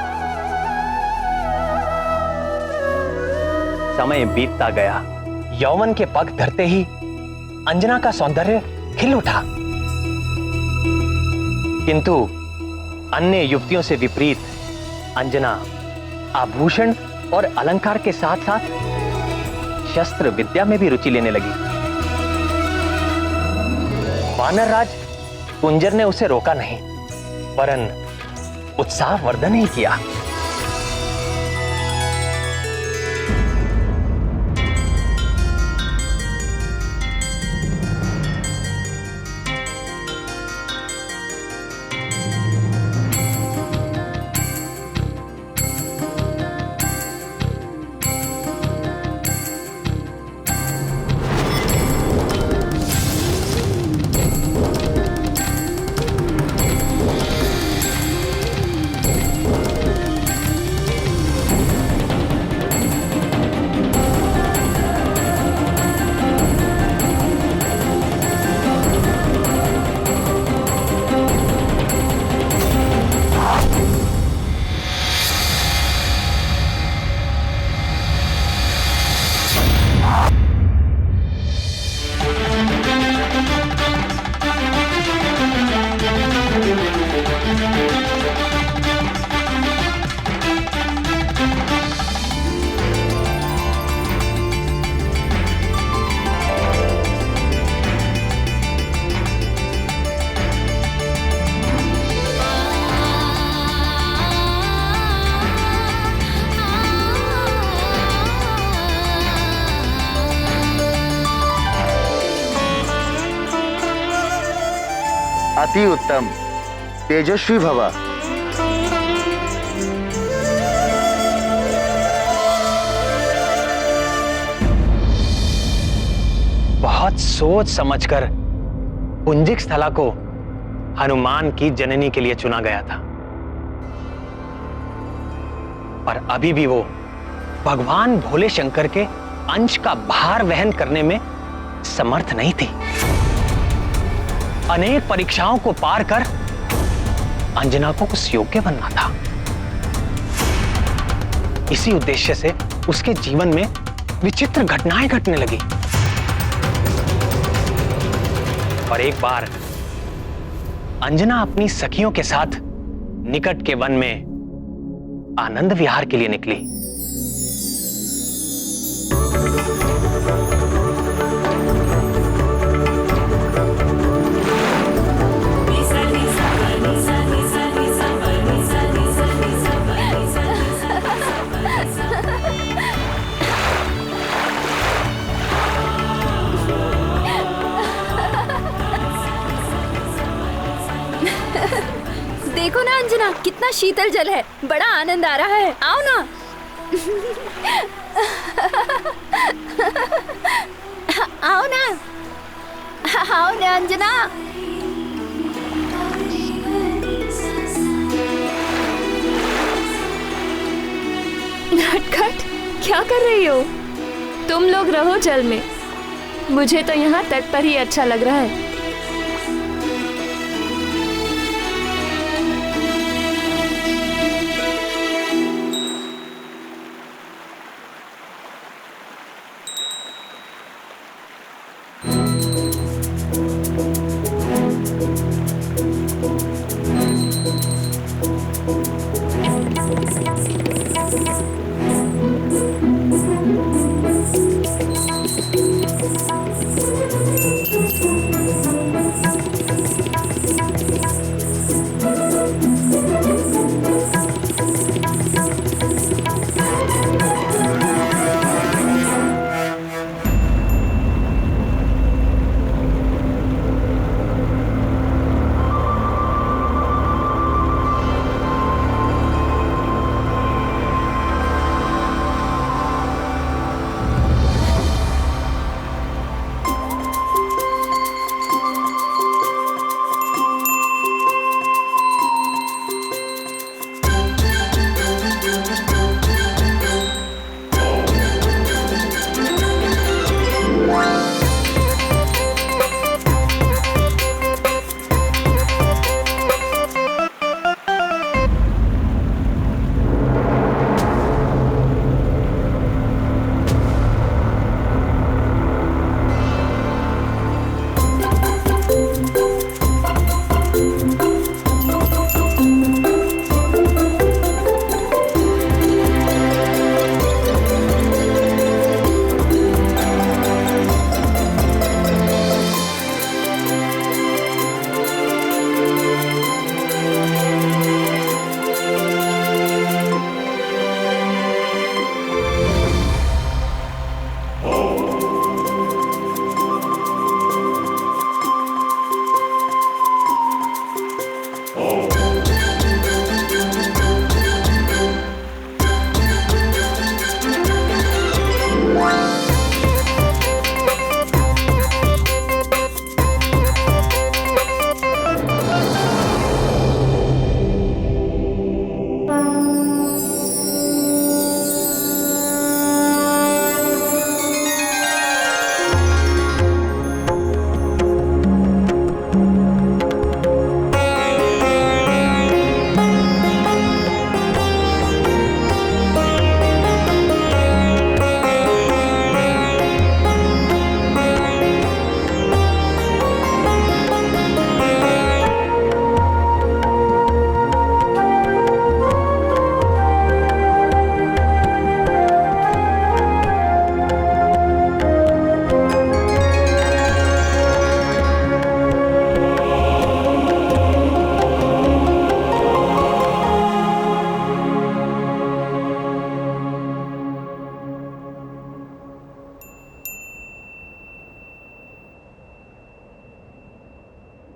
[SPEAKER 1] समय बीतता गया, यौवन के पग धरते ही अंजना का सौंदर्य खिल उठा। किंतु अन्य युवतियों से विपरीत अंजना आभूषण और अलंकार के साथ साथ शस्त्र विद्या में भी रुचि लेने लगी। वानर राज कुंजर ने उसे रोका नहीं, वरन उत्साहवर्धन ही किया।
[SPEAKER 17] अति उत्तम, तेजस्वी भवा।
[SPEAKER 1] बहुत सोच समझकर पुंजिक स्थला को हनुमान की जननी के लिए चुना गया था, पर अभी भी वो भगवान भोले शंकर के अंश का भार वहन करने में समर्थ नहीं थी। अनेक परीक्षाओं को पार कर अंजना को उस योग्य बनना था। इसी उद्देश्य से उसके जीवन में विचित्र घटनाएं घटने लगी। और एक बार अंजना अपनी सखियों के साथ निकट के वन में आनंद विहार के लिए निकली।
[SPEAKER 11] देखो ना अंजना, कितना शीतल जल है, बड़ा आनंद आ रहा है। आओ ना। आओ ना, आओ ना अंजना।
[SPEAKER 18] नटखट, क्या कर रही हो? तुम लोग रहो जल में, मुझे तो यहाँ तट पर ही अच्छा लग रहा है।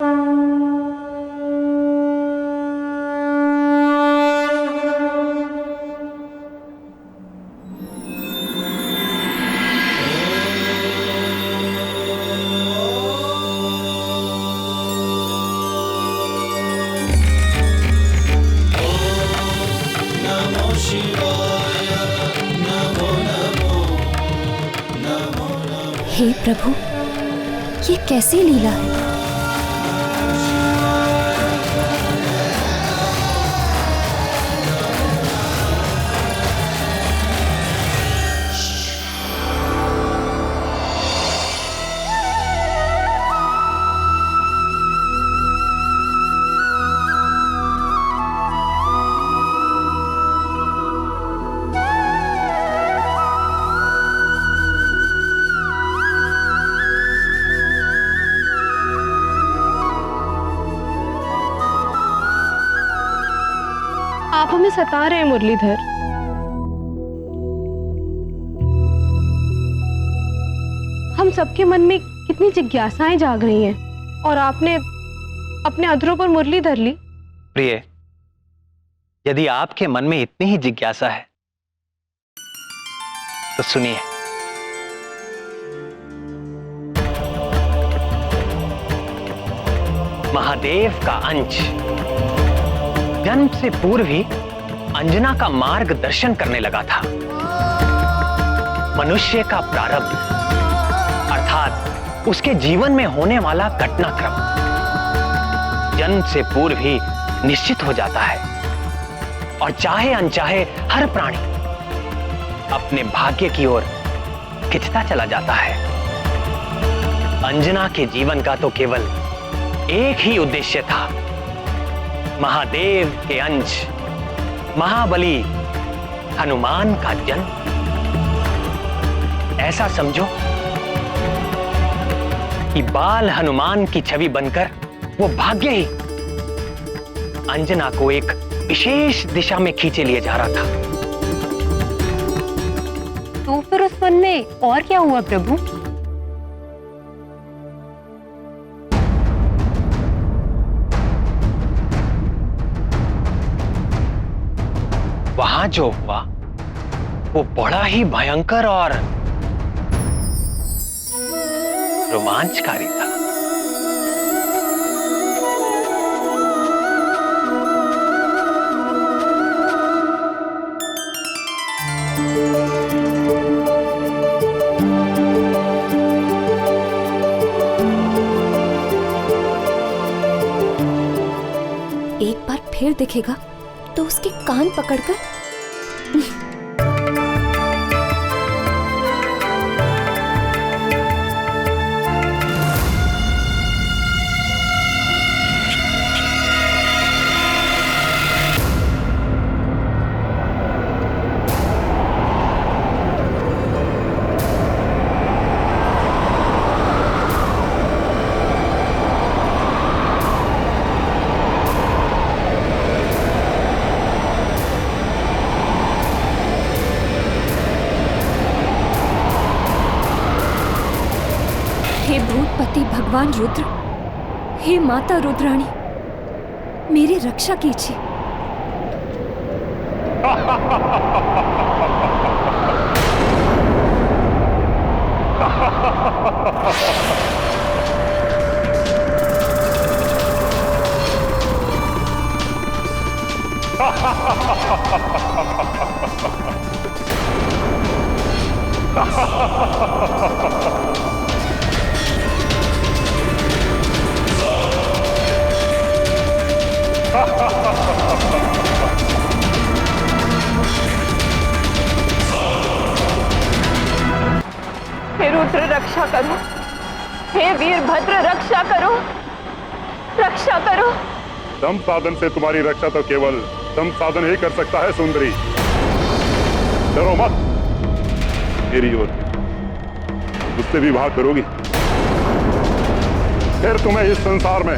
[SPEAKER 11] हे प्रभु, ये कैसी लीला है?
[SPEAKER 4] आप हमें सता रहे हैं मुरलीधर। हम सबके मन में कितनी जिज्ञासाएं जाग रही हैं और आपने अपने अधरों पर मुरली धर ली।
[SPEAKER 1] प्रिय, यदि आपके मन में इतनी ही जिज्ञासा है तो सुनिए। महादेव का अंश जन्म से पूर्व ही अंजना का मार्गदर्शन करने लगा था। मनुष्य का प्रारब्ध अर्थात उसके जीवन में होने वाला घटनाक्रम जन्म से पूर्व ही निश्चित हो जाता है और चाहे अनचाहे हर प्राणी अपने भाग्य की ओर खिंचता चला जाता है। अंजना के जीवन का तो केवल एक ही उद्देश्य था, महादेव के अंश महाबली हनुमान का जन्म। ऐसा समझो कि बाल हनुमान की छवि बनकर वो भाग्य ही अंजना को एक विशेष दिशा में खींचे लिए जा रहा था।
[SPEAKER 8] तो फिर उस वन में और क्या हुआ प्रभु?
[SPEAKER 1] वहां जो हुआ वो बड़ा ही भयंकर और रोमांचकारी था।
[SPEAKER 11] एक बार फिर दिखेगा तो उसके कान पकड़कर हे भूतपति भगवान रुद्र, हे माता रुद्राणी, मेरी रक्षा कीजिए।
[SPEAKER 18] हे रुद्र रक्षा करो, हे वीरभद्र रक्षा करो, रक्षा करो।
[SPEAKER 19] दम साधन से तुम्हारी रक्षा तो केवल दम साधन ही कर सकता है सुंदरी। डरो मत, मेरी ओर मुझसे विवाह करोगी फिर तुम्हें इस संसार में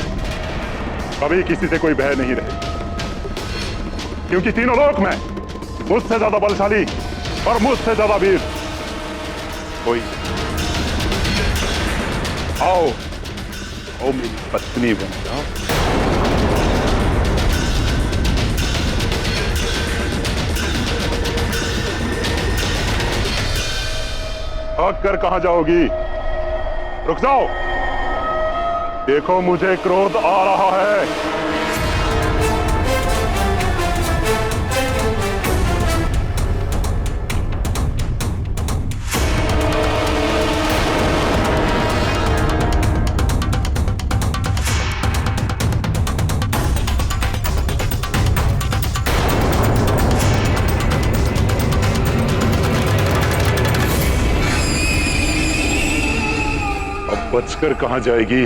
[SPEAKER 19] कभी किसी से कोई भय नहीं रहे, क्योंकि तीनों लोक में मुझसे ज्यादा बलशाली और मुझसे ज्यादा वीर कोई। आओ और मेरी पत्नी बन जाओ। भाग कर कहां जाओगी? रुक जाओ, देखो मुझे क्रोध आ रहा है। बचकर कहां जाएगी?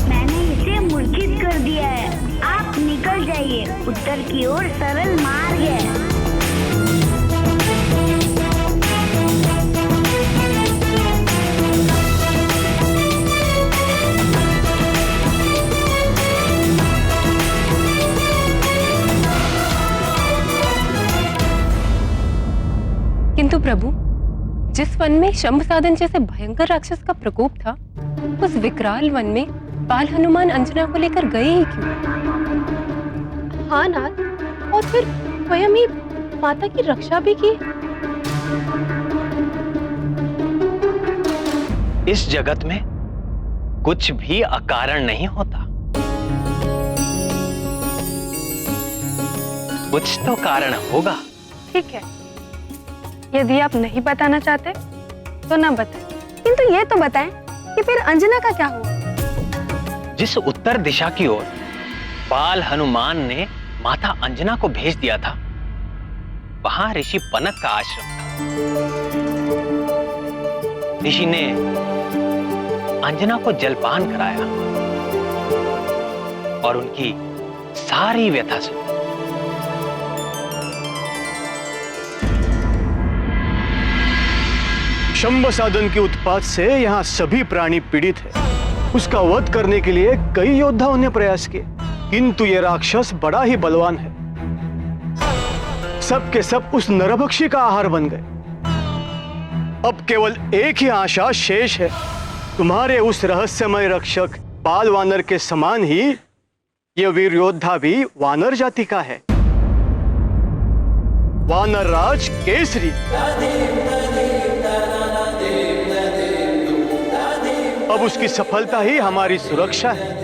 [SPEAKER 20] मैंने इसे मूर्छित कर दिया है। आप निकल जाइए, उत्तर की ओर सरल मार्ग है।
[SPEAKER 8] किंतु प्रभु, जिस वन में शंभ साधन जैसे भयंकर राक्षस का प्रकोप था, उस विकराल वन में बाल हनुमान अंजना को लेकर गए ही क्यों? हाँ नाथ, और फिर स्वयं ही माता की रक्षा भी की।
[SPEAKER 1] इस जगत में कुछ भी अकारण नहीं होता, कुछ तो कारण होगा।
[SPEAKER 12] ठीक है, यदि आप नहीं बताना चाहते तो ना बताएं, किंतु ये तो बताएं कि फिर अंजना का क्या हुआ?
[SPEAKER 1] जिस उत्तर दिशा की ओर बाल हनुमान ने माता अंजना को भेज दिया था, वहां ऋषि पनक का आश्रम था। ऋषि ने अंजना को जलपान कराया और उनकी सारी व्यथा सुनी।
[SPEAKER 21] शंभ साधन के उत्पात से यहाँ सभी प्राणी पीड़ित है। उसका वध करने के लिए कई योद्धाओं ने प्रयास किए, किंतु ये राक्षस बड़ा ही बलवान है। सब के सब उस नरभक्षी का आहार बन गए। अब केवल एक ही आशा शेष है, तुम्हारे उस रहस्यमय रक्षक बाल वानर के समान ही यह वीर योद्धा भी वानर जाति का है, वानर राज केसरी। अब उसकी सफलता ही हमारी सुरक्षा है।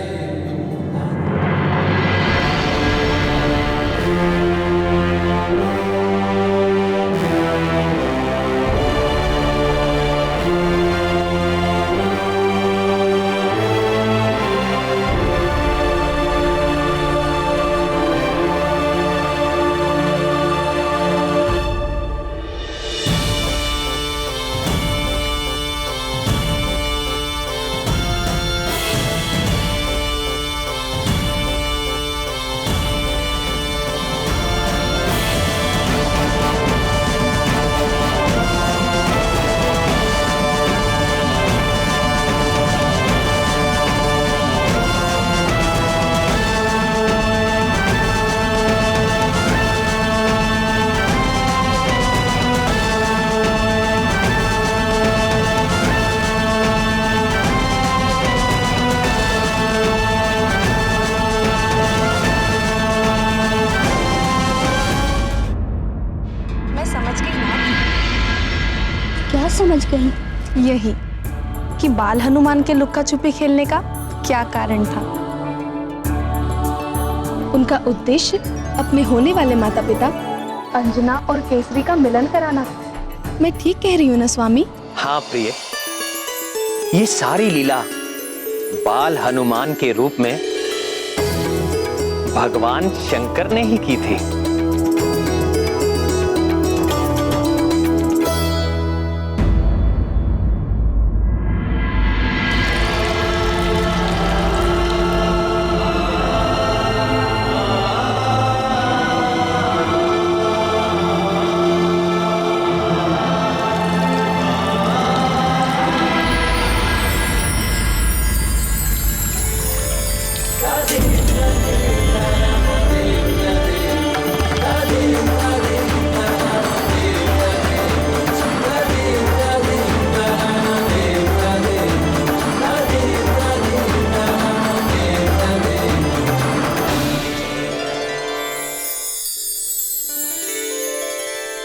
[SPEAKER 12] समझ गई? यही कि बाल हनुमान के लुक्का छुपी खेलने का क्या कारण था। उनका उद्देश्य अपने होने वाले माता पिता अंजना और केसरी का मिलन कराना था। मैं ठीक कह रही हूँ ना स्वामी?
[SPEAKER 1] हाँ प्रिय, ये सारी लीला बाल हनुमान के रूप में भगवान शंकर ने ही की थी।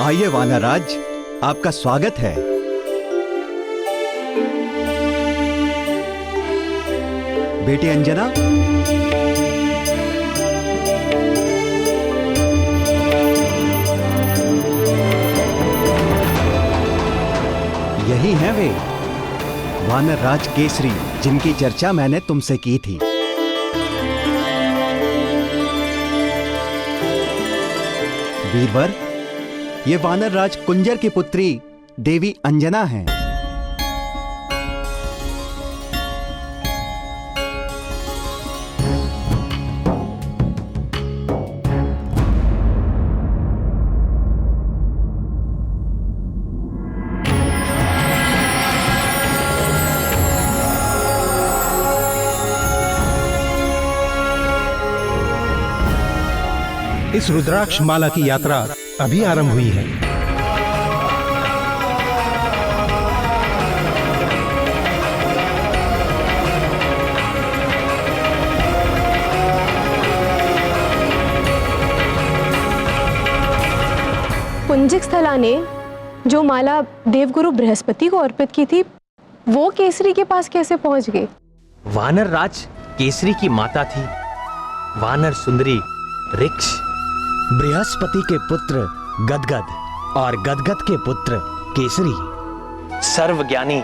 [SPEAKER 2] आइए वानरराज, आपका स्वागत है। बेटी अंजना, यही हैं वे वानरराज केसरी, जिनकी चर्चा मैंने तुमसे की थी। वीरवर, ये वानरराज कुंजर की पुत्री देवी अंजना हैं।
[SPEAKER 13] इस रुद्राक्ष माला की यात्रा अभी आरंभ हुई है।
[SPEAKER 4] पुंजिक स्थला ने जो माला देवगुरु बृहस्पति को अर्पित की थी, वो केसरी के पास कैसे पहुंच गई?
[SPEAKER 1] वानर राज केसरी की माता थी वानर सुंदरी ऋक्ष।
[SPEAKER 2] बृहस्पति के पुत्र गदगद और गदगद के पुत्र केसरी।
[SPEAKER 1] सर्वज्ञानी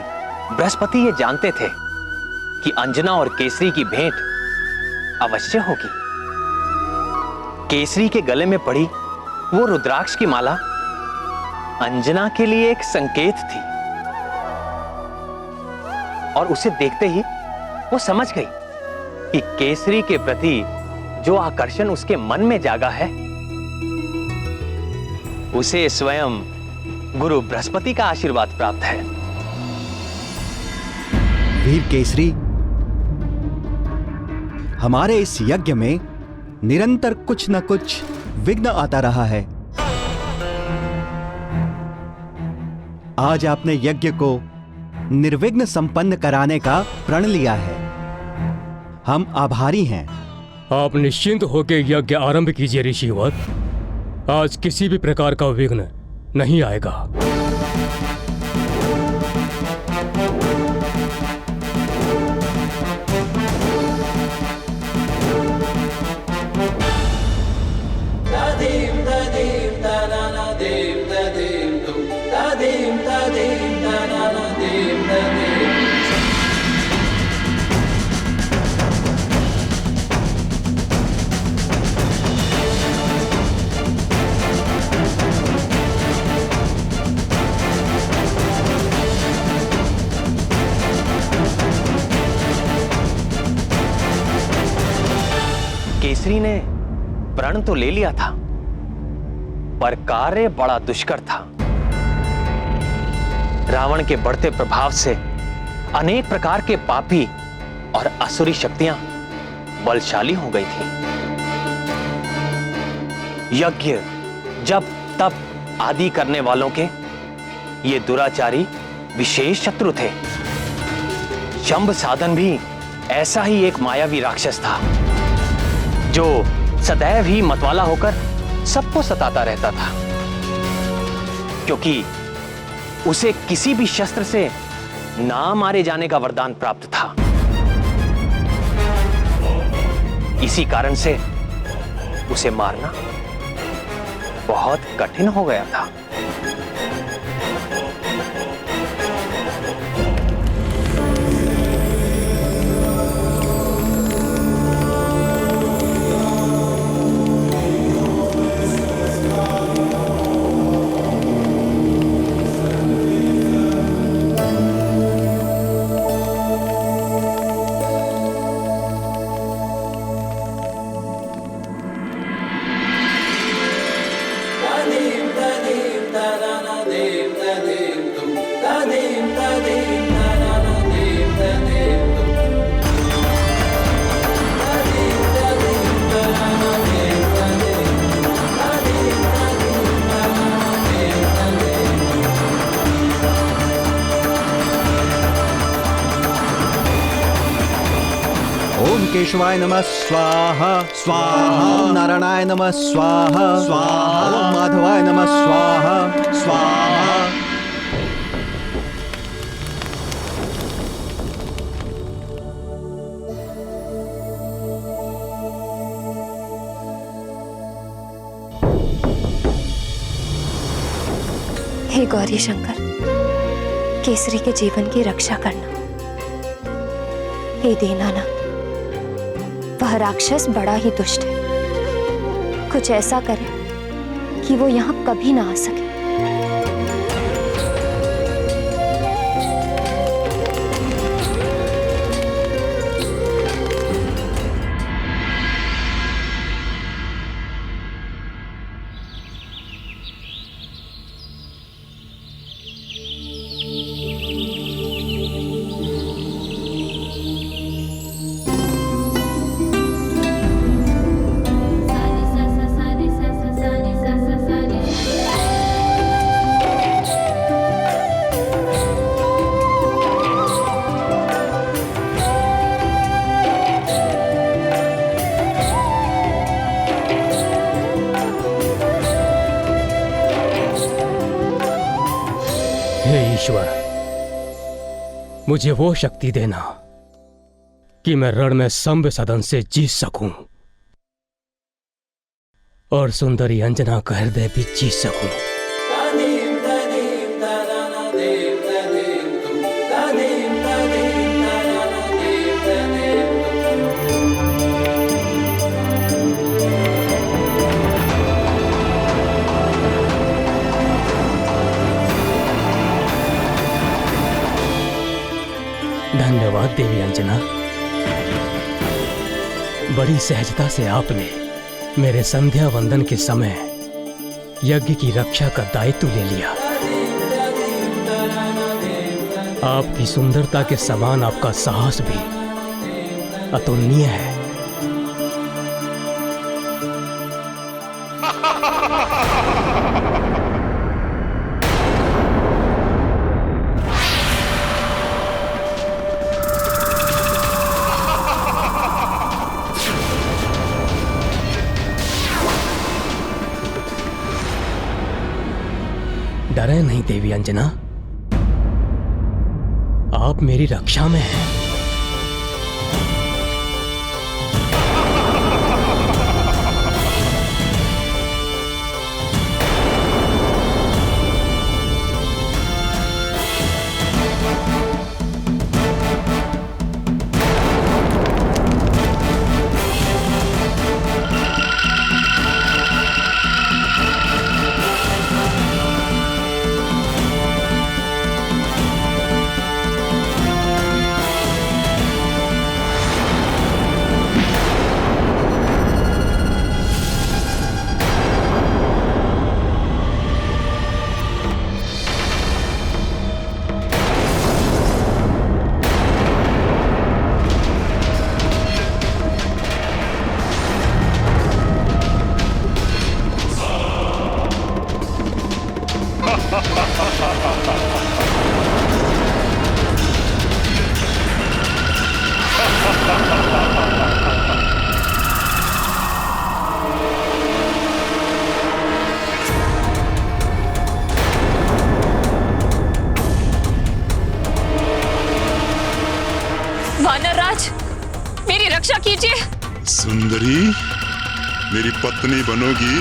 [SPEAKER 1] बृहस्पति ये जानते थे कि अंजना और केसरी की भेंट अवश्य होगी। केसरी के गले में पड़ी वो रुद्राक्ष की माला अंजना के लिए एक संकेत थी, और उसे देखते ही वो समझ गई कि केसरी के प्रति जो आकर्षण उसके मन में जागा है, उसे स्वयं गुरु बृहस्पति का आशीर्वाद प्राप्त है।
[SPEAKER 2] वीर केसरी, हमारे इस यज्ञ में निरंतर कुछ न कुछ विघ्न आता रहा है। आज आपने यज्ञ को निर्विघ्न संपन्न कराने का प्रण लिया है। हम आभारी हैं।
[SPEAKER 22] आप निश्चिंत होकर यज्ञ आरंभ कीजिए ऋषिवर। आज किसी भी प्रकार का विघ्न नहीं आएगा।
[SPEAKER 1] केसरी ने प्रण तो ले लिया था, पर कार्य बड़ा दुष्कर था। रावण के बढ़ते प्रभाव से अनेक प्रकार के पापी और असुरी शक्तियां बलशाली हो गई थी। यज्ञ जब तप आदि करने वालों के ये दुराचारी विशेष शत्रु थे। शंभ साधन भी ऐसा ही एक मायावी राक्षस था, जो सदैव ही मतवाला होकर सबको सताता रहता था। क्योंकि उसे किसी भी शस्त्र से ना मारे जाने का वरदान प्राप्त था। इसी कारण से उसे मारना बहुत कठिन हो गया था।
[SPEAKER 2] ओम केशवाय नमः स्वाहा स्वाहा। ओम नारायणाय नमः स्वाहा स्वाहा। ओम माधवाय नमः स्वाहा स्वाहा।
[SPEAKER 11] हे गौरी शंकर, केसरी के जीवन की रक्षा करना। हे दीनानाथ, वह राक्षस बड़ा ही दुष्ट है। कुछ ऐसा करे कि वो यहाँ कभी ना आ सके।
[SPEAKER 22] हे ईश्वर, मुझे वो शक्ति देना कि मैं रण में सभ्य सदन से जीत सकूं और सुंदरी अंजना का हृदय भी जीत सकूं। धन्यवाद देवी अंजना। बड़ी सहजता से आपने मेरे संध्या वंदन के समय यज्ञ की रक्षा का दायित्व ले लिया। आपकी सुंदरता के समान आपका साहस भी अतुलनीय है। डरे नहीं देवी अंजना, आप मेरी रक्षा में हैं।
[SPEAKER 8] लीजिए।
[SPEAKER 19] सुंदरी, मेरी पत्नी बनोगी?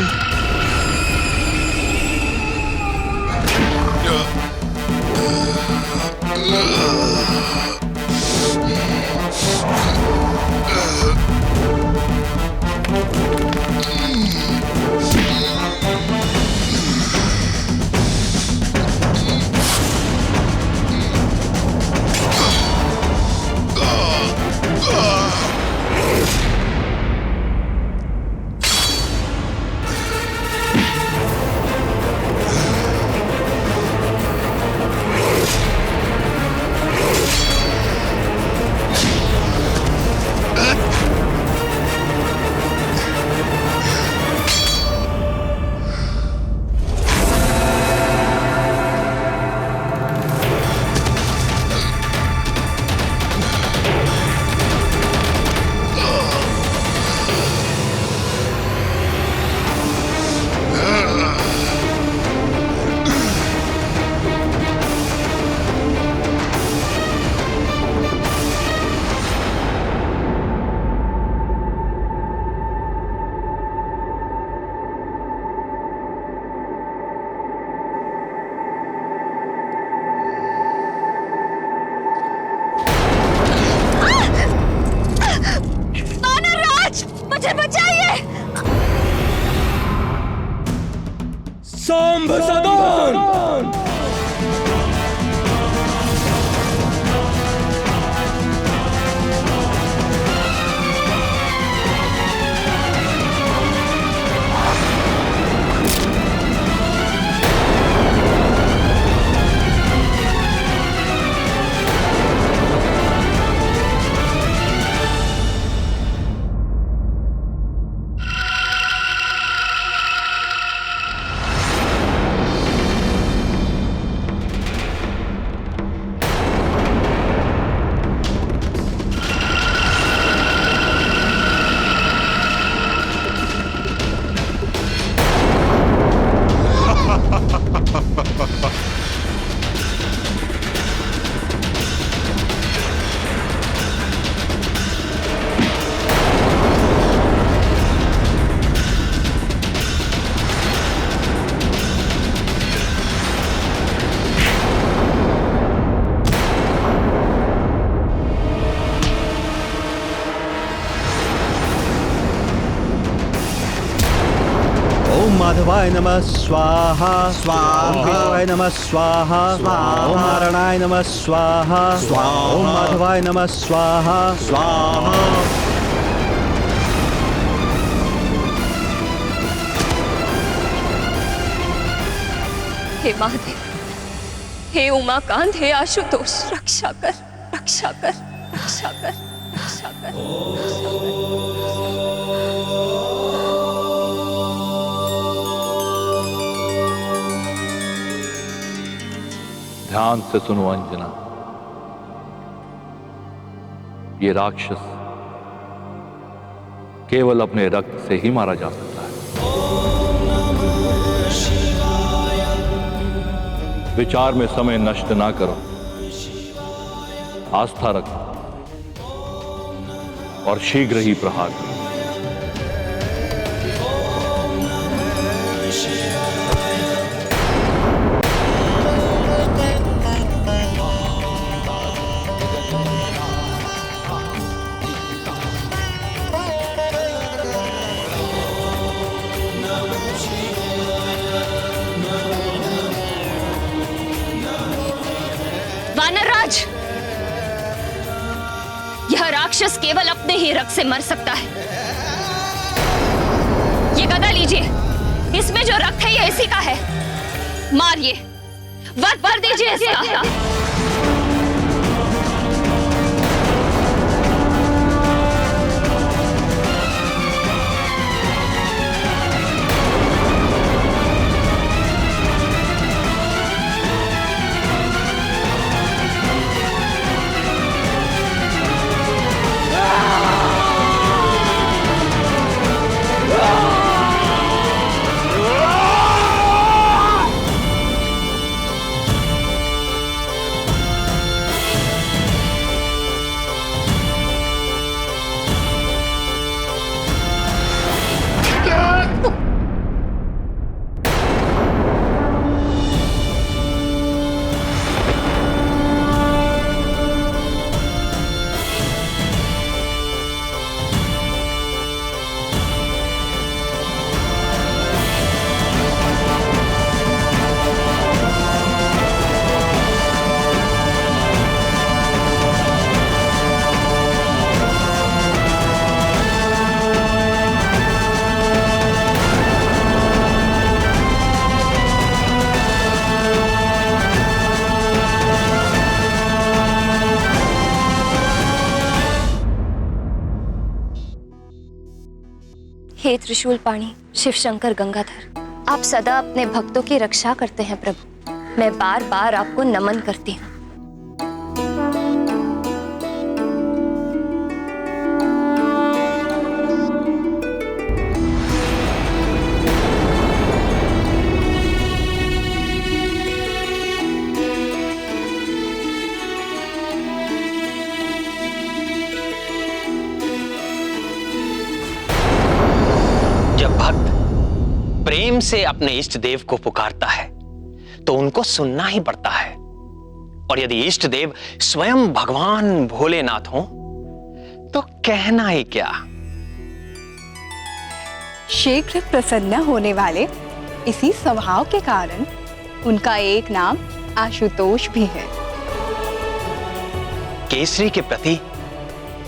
[SPEAKER 8] मुझे बचाइए।
[SPEAKER 22] संभसादन!
[SPEAKER 2] माधवाय नमः स्वाहा स्वाहा। केशवाय नमः स्वाहा स्वाहा। ओम नारायणाय नमः स्वाहा स्वाहा। ओम माधवाय नमः स्वाहा स्वाहा।
[SPEAKER 8] हे महादेव, हे उमाकांत, हे आशुतोष, रक्षा कर, रक्षा कर, रक्षा कर, रक्षा कर, रक्षा कर।
[SPEAKER 15] ध्यान से सुनो अंजना, ये राक्षस केवल अपने रक्त से ही मारा जा सकता है। विचार में समय नष्ट ना करो, आस्था रखो और शीघ्र ही प्रहार करो।
[SPEAKER 8] वानरराज, यह राक्षस केवल अपने ही रक्त से मर सकता है। ये गदा लीजिए, इसमें जो रक्त है ये इसी का है। मारिए, वध कर दीजिए इसका।
[SPEAKER 11] हे त्रिशूल पाणी शिव शंकर गंगाधर, आप सदा अपने भक्तों की रक्षा करते हैं प्रभु। मैं बार बार आपको नमन करती हूँ।
[SPEAKER 1] जब भक्त प्रेम से अपने इष्ट देव को पुकारता है तो उनको सुनना ही पड़ता है। और यदि इष्ट देव स्वयं भगवान भोलेनाथ हो तो कहना ही क्या।
[SPEAKER 4] शीघ्र प्रसन्न होने वाले इसी स्वभाव के कारण उनका एक नाम आशुतोष भी है।
[SPEAKER 1] केसरी के प्रति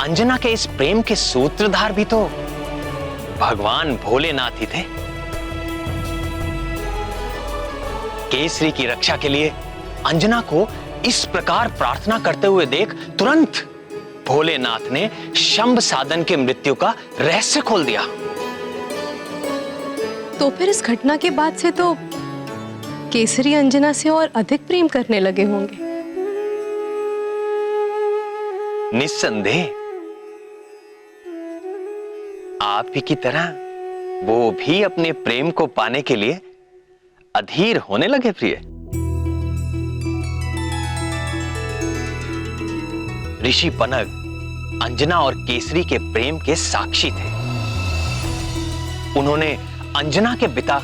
[SPEAKER 1] अंजना के इस प्रेम के सूत्रधार भी तो भगवान भोलेनाथ ही थे। केसरी की रक्षा के लिए अंजना को इस प्रकार प्रार्थना करते हुए देख तुरंत भोलेनाथ ने शंभ साधन के मृत्यु का रहस्य खोल दिया।
[SPEAKER 8] तो फिर इस घटना के बाद से तो केसरी अंजना से और अधिक प्रेम करने लगे होंगे।
[SPEAKER 1] निस्संदेह आप ही की तरह वो भी अपने प्रेम को पाने के लिए अधीर होने लगे प्रिय। ऋषि पनग अंजना और केसरी के प्रेम के साक्षी थे। उन्होंने अंजना के पिता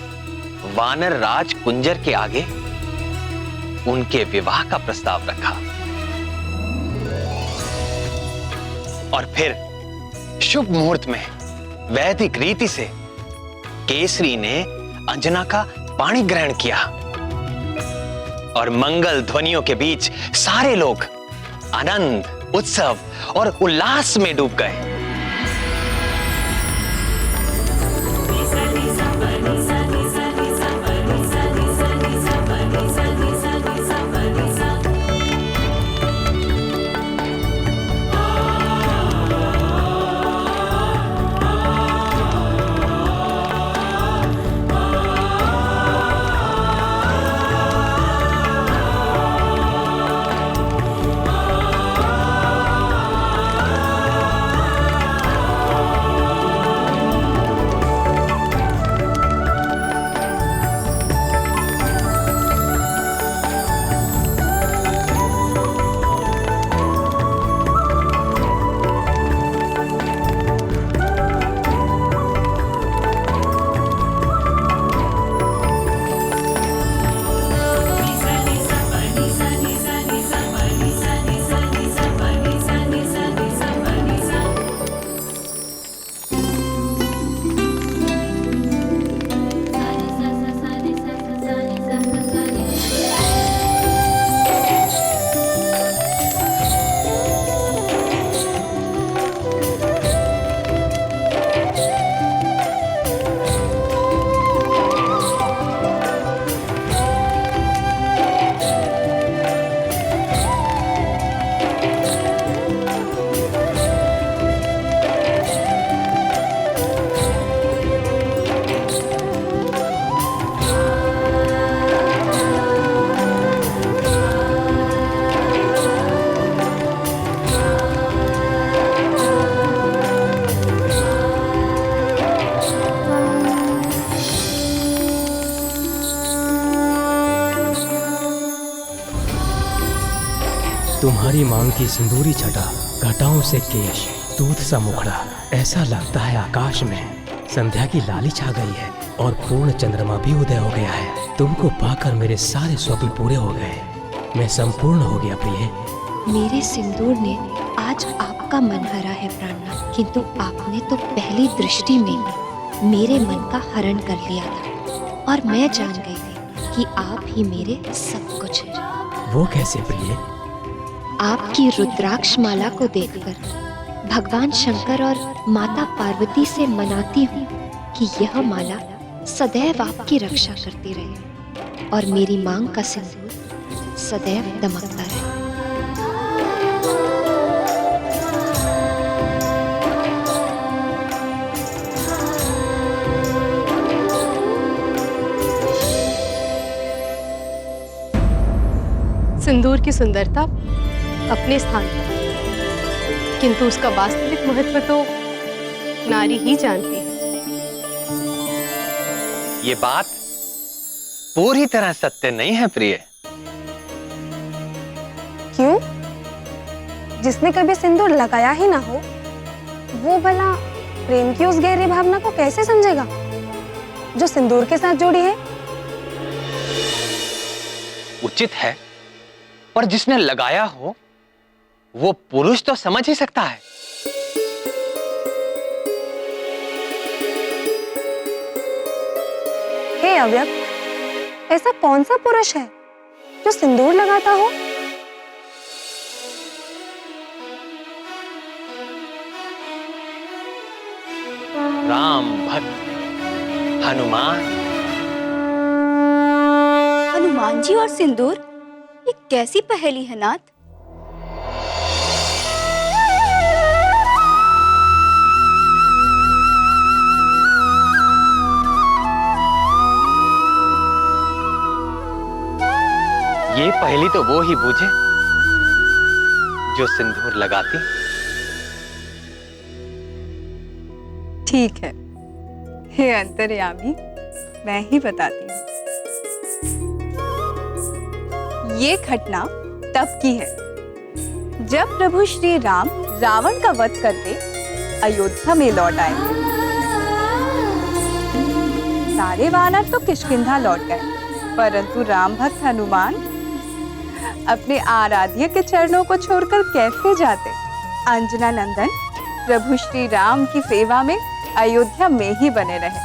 [SPEAKER 1] वानर राज कुंजर के आगे उनके विवाह का प्रस्ताव रखा और फिर शुभ मुहूर्त में वैदिक रीति से केसरी ने अंजना का पाणी ग्रहण किया और मंगल ध्वनियों के बीच सारे लोग आनंद, उत्सव और उल्लास में डूब गए।
[SPEAKER 22] तुम्हारी मांग की सिंदूरी छटा, घटाओं से केश, दूध सा मुखड़ा, ऐसा लगता है आकाश में संध्या की लाली छा गई है और पूर्ण चंद्रमा भी उदय हो गया है। तुमको पाकर मेरे सारे स्वप्न पूरे हो गए। मैं संपूर्ण हो गया प्रिय।
[SPEAKER 11] मेरे सिंदूर ने आज आपका मन हरा है प्राणनाथ, किंतु आपने तो पहली दृष्टि में मेरे मन का हरण कर लिया था और मैं जान गई थी कि आप ही मेरे सब कुछ हैं।
[SPEAKER 22] वो कैसे प्रिय?
[SPEAKER 11] आपकी रुद्राक्ष माला को देखकर भगवान शंकर और माता पार्वती से मनाती हूँ कि यह माला सदैव आपकी रक्षा करती रहे और मेरी मांग का सिंदूर सदैव दमकता रहे।
[SPEAKER 8] सिंदूर की सुंदरता अपने स्थान पर, किंतु उसका वास्तविक महत्व तो नारी ही जानती है।
[SPEAKER 1] ये बात पूरी तरह सत्य नहीं है प्रिय।
[SPEAKER 4] क्यों? जिसने कभी सिंदूर लगाया ही ना हो, वो भला प्रेम की उस गहरी भावना को कैसे समझेगा जो सिंदूर के साथ जुड़ी है?
[SPEAKER 1] उचित है, पर जिसने लगाया हो वो पुरुष तो समझ ही सकता है।
[SPEAKER 4] हे अव्यक्त, ऐसा कौन सा पुरुष है जो सिंदूर लगाता हो?
[SPEAKER 1] राम भक्त हनुमान।
[SPEAKER 5] हनुमान जी और सिंदूर, ये कैसी पहेली है नाथ?
[SPEAKER 1] ये पहली तो वो ही बूझे जो सिंदूर लगाती।
[SPEAKER 4] ठीक है, हे अंतर्यामी, मैं ही बताती हूँ। ये घटना तब की है जब प्रभु श्री राम रावण का वध करके अयोध्या में लौट आए। सारे वानर तो किष्किंधा लौट गए, परंतु राम भक्त हनुमान अपने आराध्य के चरणों को छोड़कर कैसे जाते? अंजना नंदन प्रभु श्री राम की सेवा में अयोध्या में ही बने रहे।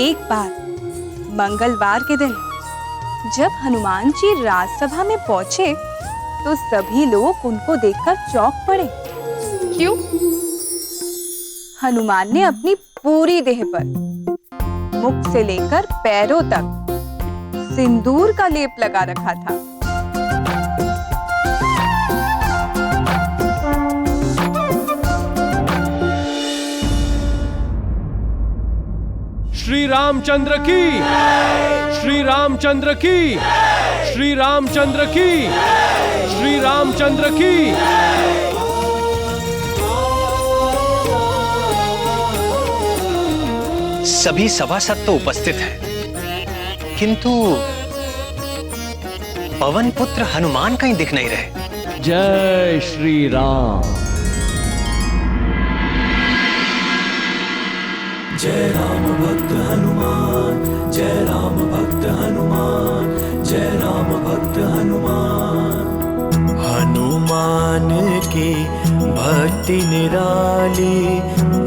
[SPEAKER 4] एक बार मंगलवार के दिन जब हनुमान जी राजसभा में पहुंचे तो सभी लोग उनको देखकर चौंक पड़े। क्यों? हनुमान ने अपनी पूरी देह पर मुख से लेकर पैरों तक सिंदूर का लेप लगा रखा था।
[SPEAKER 22] श्री रामचंद्र की, श्री रामचंद्र की, श्री रामचंद्र की, श्री रामचंद्र की।
[SPEAKER 1] सभी सभासद तो उपस्थित हैं, किंतु पवन पुत्र हनुमान कहीं दिख नहीं रहे।
[SPEAKER 6] जय श्री राम।
[SPEAKER 16] जय राम भक्त हनुमान, जय राम भक्त हनुमान, जय राम भक्त हनुमान। हनुमान की भक्ति निराली,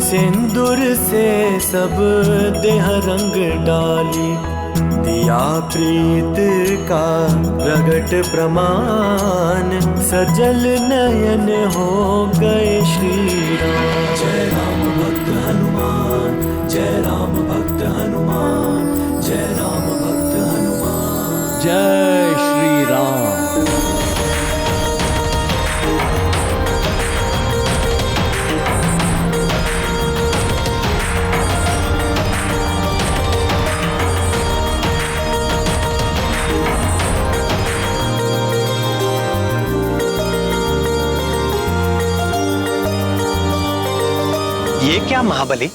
[SPEAKER 16] सिंदूर से सब देह रंग डाली। दिया प्रीत का प्रगट प्रमाण, सजल नयन हो गए श्री राम। जय राम भक्त हनुमान, जय राम भक्त हनुमान, जय राम भक्त हनुमान।
[SPEAKER 6] जय श्री राम।
[SPEAKER 1] ये क्या महाबली,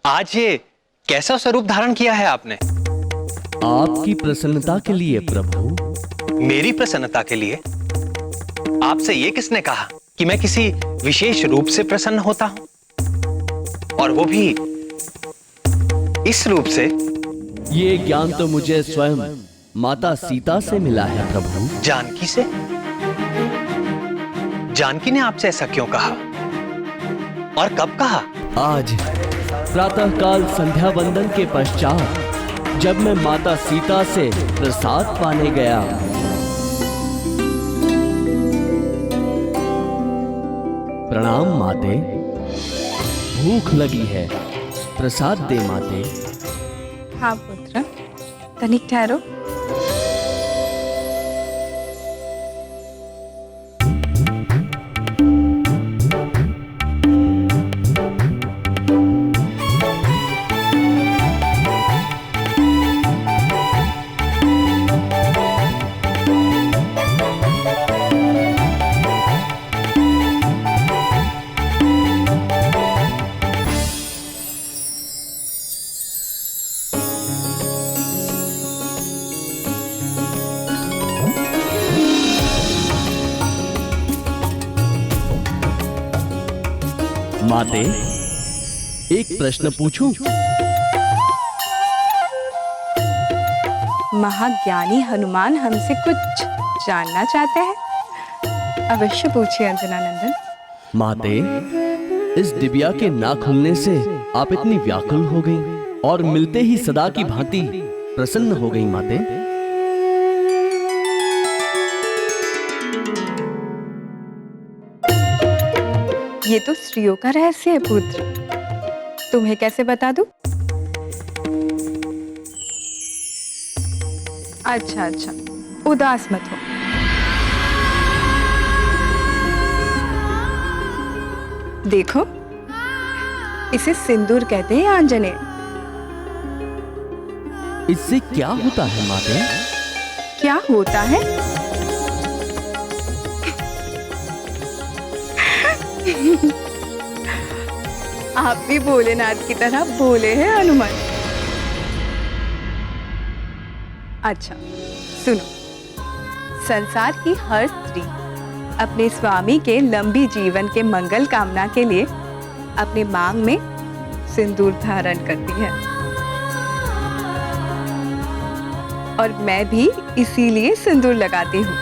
[SPEAKER 1] आज ये कैसा स्वरूप धारण किया है आपने?
[SPEAKER 6] आपकी प्रसन्नता के लिए प्रभु।
[SPEAKER 1] मेरी प्रसन्नता के लिए? आपसे ये किसने कहा कि मैं किसी विशेष रूप से प्रसन्न होता हूं? और वो भी इस रूप से?
[SPEAKER 6] ये ज्ञान तो मुझे स्वयं माता सीता से मिला है प्रभु।
[SPEAKER 1] जानकी से? जानकी ने आपसे ऐसा क्यों कहा और कब कहा?
[SPEAKER 6] आज प्रातःकाल संध्या वंदन के पश्चात जब मैं माता सीता से प्रसाद पाने गया, प्रणाम माते, भूख लगी है, प्रसाद दे माते।
[SPEAKER 4] हाँ पुत्र, तनिक ठहरो।
[SPEAKER 6] माते, एक प्रश्न पूछूं?
[SPEAKER 4] महाज्ञानी हनुमान हमसे कुछ जानना चाहते हैं? अवश्य पूछिए अंजना नंदन।
[SPEAKER 6] माते, इस दिव्या के ना खुलने से आप इतनी व्याकुल हो गई और मिलते ही सदा की भांति प्रसन्न हो गई माते।
[SPEAKER 4] ये तो स्त्रियों का रहस्य है पुत्र, तुम्हें कैसे बता दूं? अच्छा अच्छा, उदास मत हो। देखो, इसे सिंदूर कहते हैं आंजनेय।
[SPEAKER 6] इससे क्या होता है माते?
[SPEAKER 4] क्या होता है? आप भी भोलेनाथ की तरह भोले हैं हनुमान। अच्छा सुनो, संसार की हर स्त्री अपने स्वामी के लंबी जीवन के मंगल कामना के लिए अपने मांग में सिंदूर धारण करती है, और मैं भी इसीलिए सिंदूर लगाती हूँ।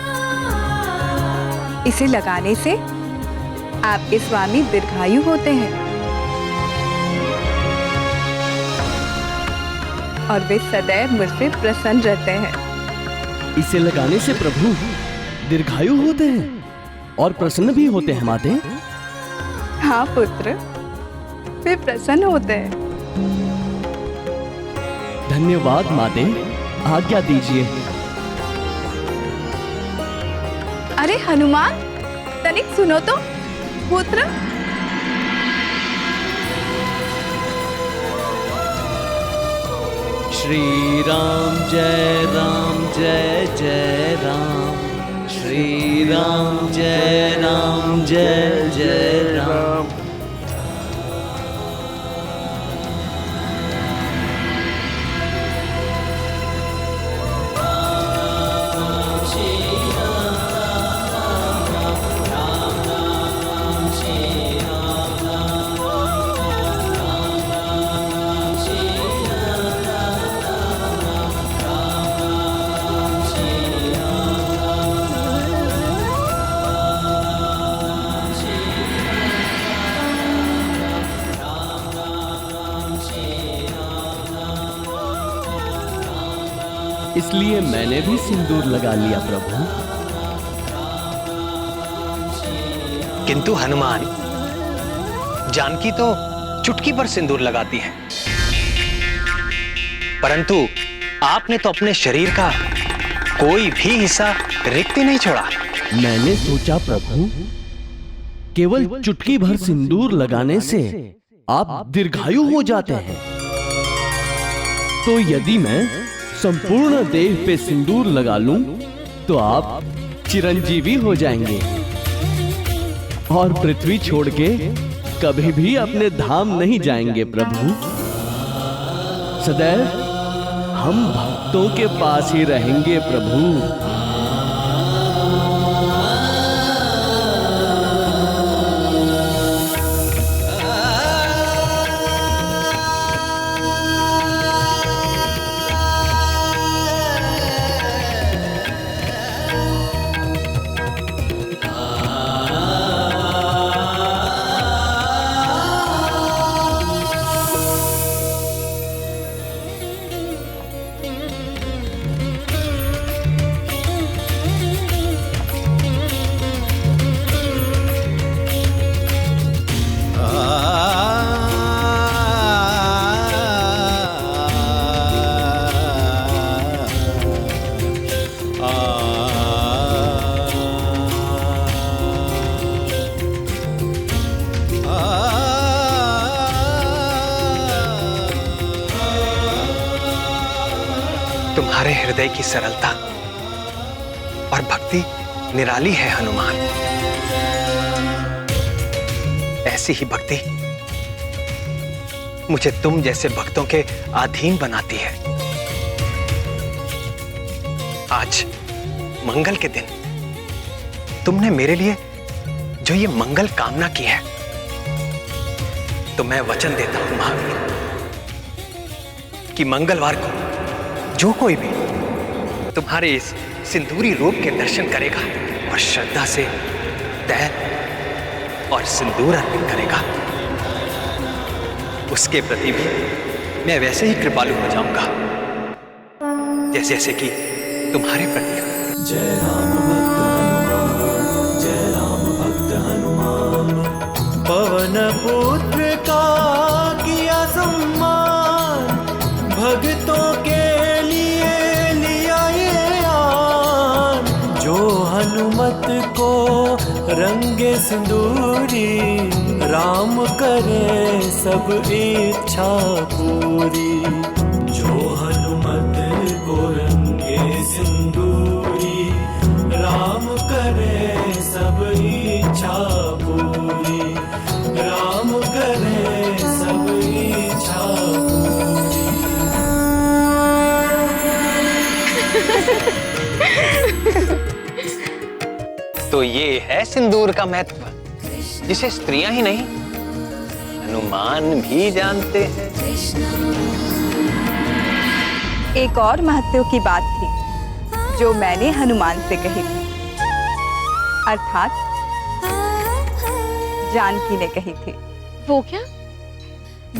[SPEAKER 4] इसे लगाने से आपके स्वामी दीर्घायु होते हैं और वे सदैव मुझसे प्रसन्न रहते हैं।
[SPEAKER 6] इसे लगाने से प्रभु दीर्घायु होते हैं और प्रसन्न भी होते हैं माते?
[SPEAKER 4] हाँ पुत्र, वे प्रसन्न होते हैं।
[SPEAKER 6] धन्यवाद माते, आज्ञा दीजिए।
[SPEAKER 4] अरे हनुमान, तनिक सुनो तो पुत्र।
[SPEAKER 6] श्री राम जय राम, श्री राम जय जय राम। इसलिए मैंने भी सिंदूर लगा लिया प्रभु।
[SPEAKER 1] किंतु हनुमान, जानकी तो चुटकी पर सिंदूर लगाती है, परंतु आपने तो अपने शरीर का कोई भी हिस्सा रिक्त नहीं छोड़ा।
[SPEAKER 6] मैंने सोचा प्रभु, केवल चुटकी भर सिंदूर लगाने से आप दीर्घायु हो जाते हैं, तो यदि मैं संपूर्ण देह पे सिंदूर लगा लूं तो आप चिरंजीवी हो जाएंगे और पृथ्वी छोड़ के कभी भी अपने धाम नहीं जाएंगे प्रभु। सदैव हम भक्तों के पास ही रहेंगे प्रभु।
[SPEAKER 1] तुम्हारे हृदय की सरलता और भक्ति निराली है हनुमान। ऐसी ही भक्ति मुझे तुम जैसे भक्तों के अधीन बनाती है। आज मंगल के दिन तुमने मेरे लिए जो ये मंगल कामना की है, तो मैं वचन देता हूं महावीर कि मंगलवार को जो कोई भी तुम्हारे इस सिंदूरी रूप के दर्शन करेगा और श्रद्धा से तैल और सिंदूर अर्पित करेगा, उसके प्रति भी मैं वैसे ही कृपालु हो जाऊंगा जैसे जैसे कि तुम्हारे प्रति।
[SPEAKER 16] जय राम भक्त हनुमान, जय राम भक्त हनुमान। पवन पुत्र का किया सम्मान, भक्तों के लिए लिया ये आन। जो हनुमत को रंगे सिंदूरी, राम करे सब इच्छा पूरी। जो हनुमत को रंगे सिंदूरी, राम करे सब इच्छा पूरी। राम करे सब इच्छा
[SPEAKER 1] पूरी। तो ये है सिंदूर का महत्व, जिसे स्त्रियां ही नहीं हनुमान भी जानते हैं।
[SPEAKER 4] एक और महत्व की बात थी जो मैंने हनुमान से कही थी, अर्थात जानकी ने कही थी।
[SPEAKER 18] वो क्या?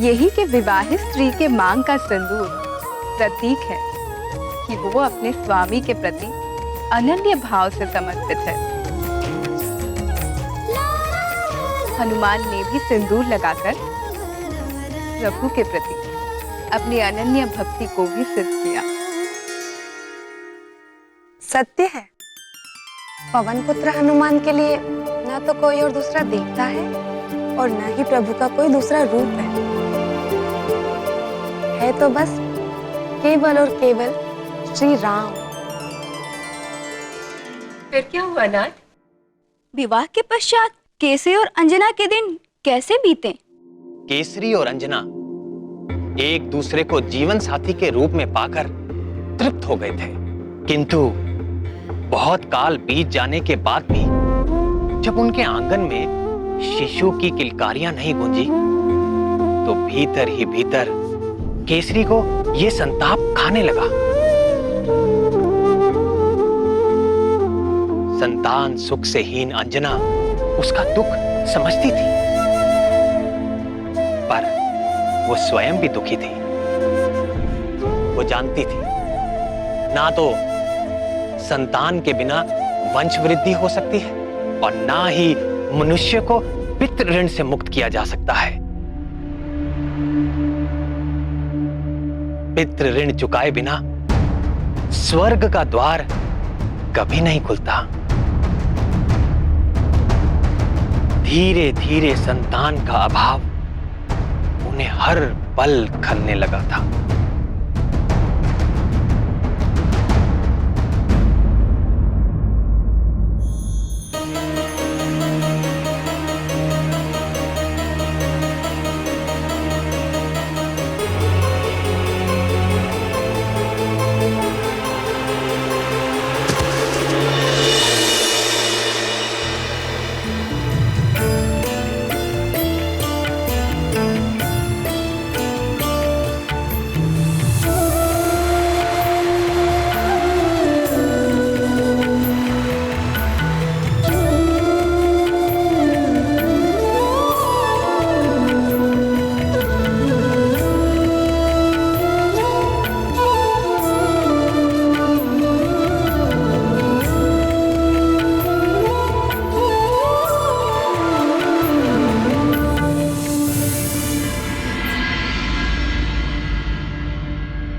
[SPEAKER 4] यही कि विवाहित स्त्री के मांग का सिंदूर प्रतीक है कि वो अपने स्वामी के प्रति अनन्य भाव से समर्पित है। हनुमान ने भी सिंदूर लगाकर प्रभु के प्रति अपनी अनन्य भक्ति को भी सिद्ध किया।
[SPEAKER 11] सत्य है, पवन पुत्र हनुमान के लिए न तो कोई और दूसरा देवता है और न ही प्रभु का कोई दूसरा रूप है तो बस केवल और केवल श्री राम।
[SPEAKER 18] फिर क्या हुआ नाथ?
[SPEAKER 5] विवाह के पश्चात केसरी और अंजना के दिन कैसे बीते?
[SPEAKER 1] केसरी और अंजना एक दूसरे को जीवन साथी के रूप में पाकर तृप्त हो गए थे, किंतु बहुत काल बीत जाने के बाद भी जब उनके आंगन में शिशु की किलकारियां नहीं गूंजी, तो भीतर ही भीतर केसरी को यह संताप खाने लगा। संतान सुख से हीन अंजना उसका दुख समझती थी, पर वो स्वयं भी दुखी थी। वो जानती थी ना तो संतान के बिना वंश वृद्धि हो सकती है और ना ही मनुष्य को पितृ ऋण से मुक्त किया जा सकता है। पितृ ऋण चुकाए बिना स्वर्ग का द्वार कभी नहीं खुलता। धीरे धीरे संतान का अभाव उन्हें हर पल खलने लगा था।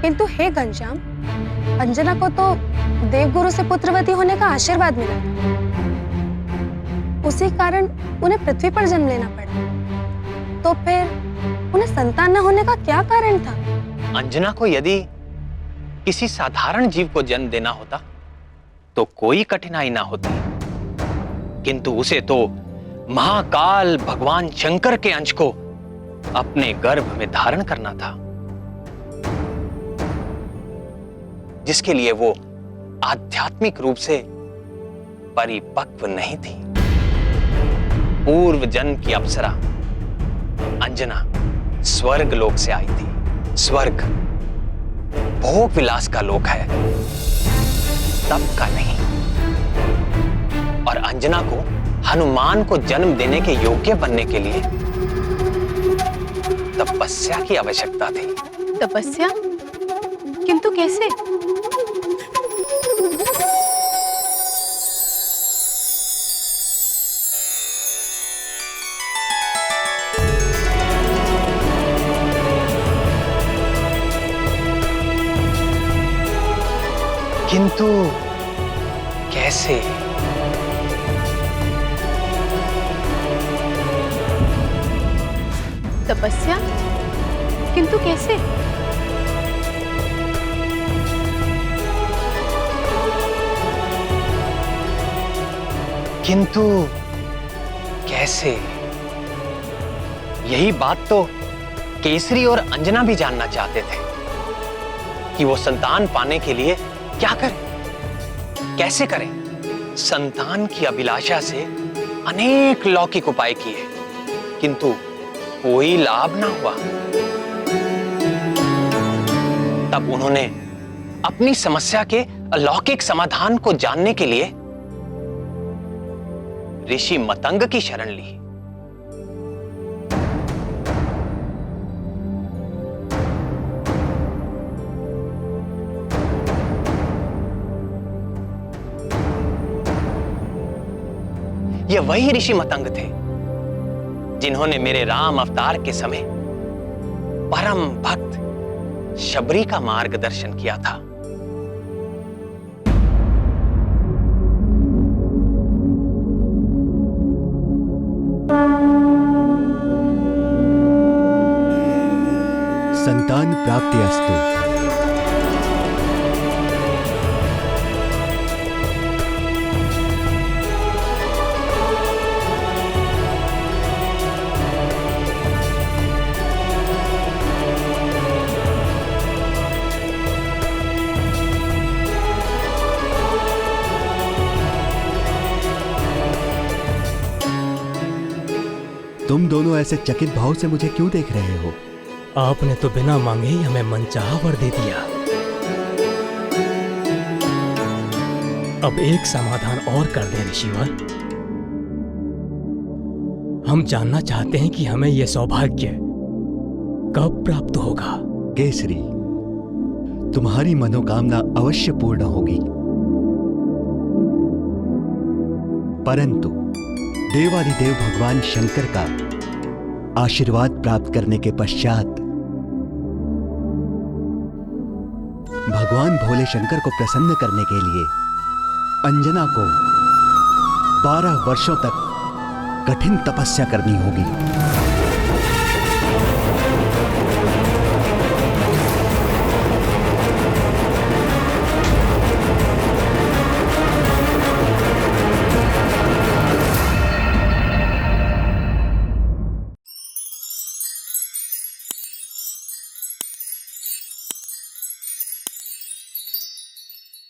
[SPEAKER 11] किंतु हे घनश्याम, अंजना को तो देवगुरु से पुत्रवती होने का आशीर्वाद मिला था, उसी कारण उन्हें पृथ्वी पर जन्म लेना पड़ा। तो फिर उन्हें संतान न होने का क्या कारण था?
[SPEAKER 1] अंजना को यदि किसी साधारण जीव को जन्म देना होता तो कोई कठिनाई ना होती, किंतु उसे तो महाकाल भगवान शंकर के अंश को अपने गर्भ में धारण करना था, जिसके लिए वो आध्यात्मिक रूप से परिपक्व नहीं थी। पूर्व जन्म की अप्सरा अंजना स्वर्ग लोक से आई थी। स्वर्ग भोग विलास का लोक है, तप का नहीं। और अंजना को हनुमान को जन्म देने के योग्य बनने के लिए तपस्या की आवश्यकता थी।
[SPEAKER 8] तपस्या? किंतु कैसे?
[SPEAKER 1] किंतु कैसे?
[SPEAKER 8] तपस्या? किंतु कैसे?
[SPEAKER 1] किंतु कैसे? यही बात तो केसरी और अंजना भी जानना चाहते थे कि वो संतान पाने के लिए क्या करें, कैसे करें। संतान की अभिलाषा से अनेक लौकिक उपाय किए, किंतु कोई लाभ ना हुआ। तब उन्होंने अपनी समस्या के अलौकिक समाधान को जानने के लिए ऋषि मतंग की शरण ली। ये वही ऋषि मतंग थे जिन्होंने मेरे राम अवतार के समय परम भक्त शबरी का मार्गदर्शन किया था।
[SPEAKER 2] संतान प्राप्ति अस्तु। तुम दोनों ऐसे चकित भाव से मुझे क्यों देख रहे हो?
[SPEAKER 22] आपने तो बिना मांगे ही हमें मनचाहा वर दे दिया। अब एक समाधान और कर दे ऋषिवर। हम जानना चाहते हैं कि हमें यह सौभाग्य कब प्राप्त होगा।
[SPEAKER 2] केसरी, तुम्हारी मनोकामना अवश्य पूर्ण होगी, परंतु देवाधिदेव भगवान शंकर का आशीर्वाद प्राप्त करने के पश्चात भगवान भोले शंकर को प्रसन्न करने के लिए अंजना को 12 वर्षों तक कठिन तपस्या करनी होगी।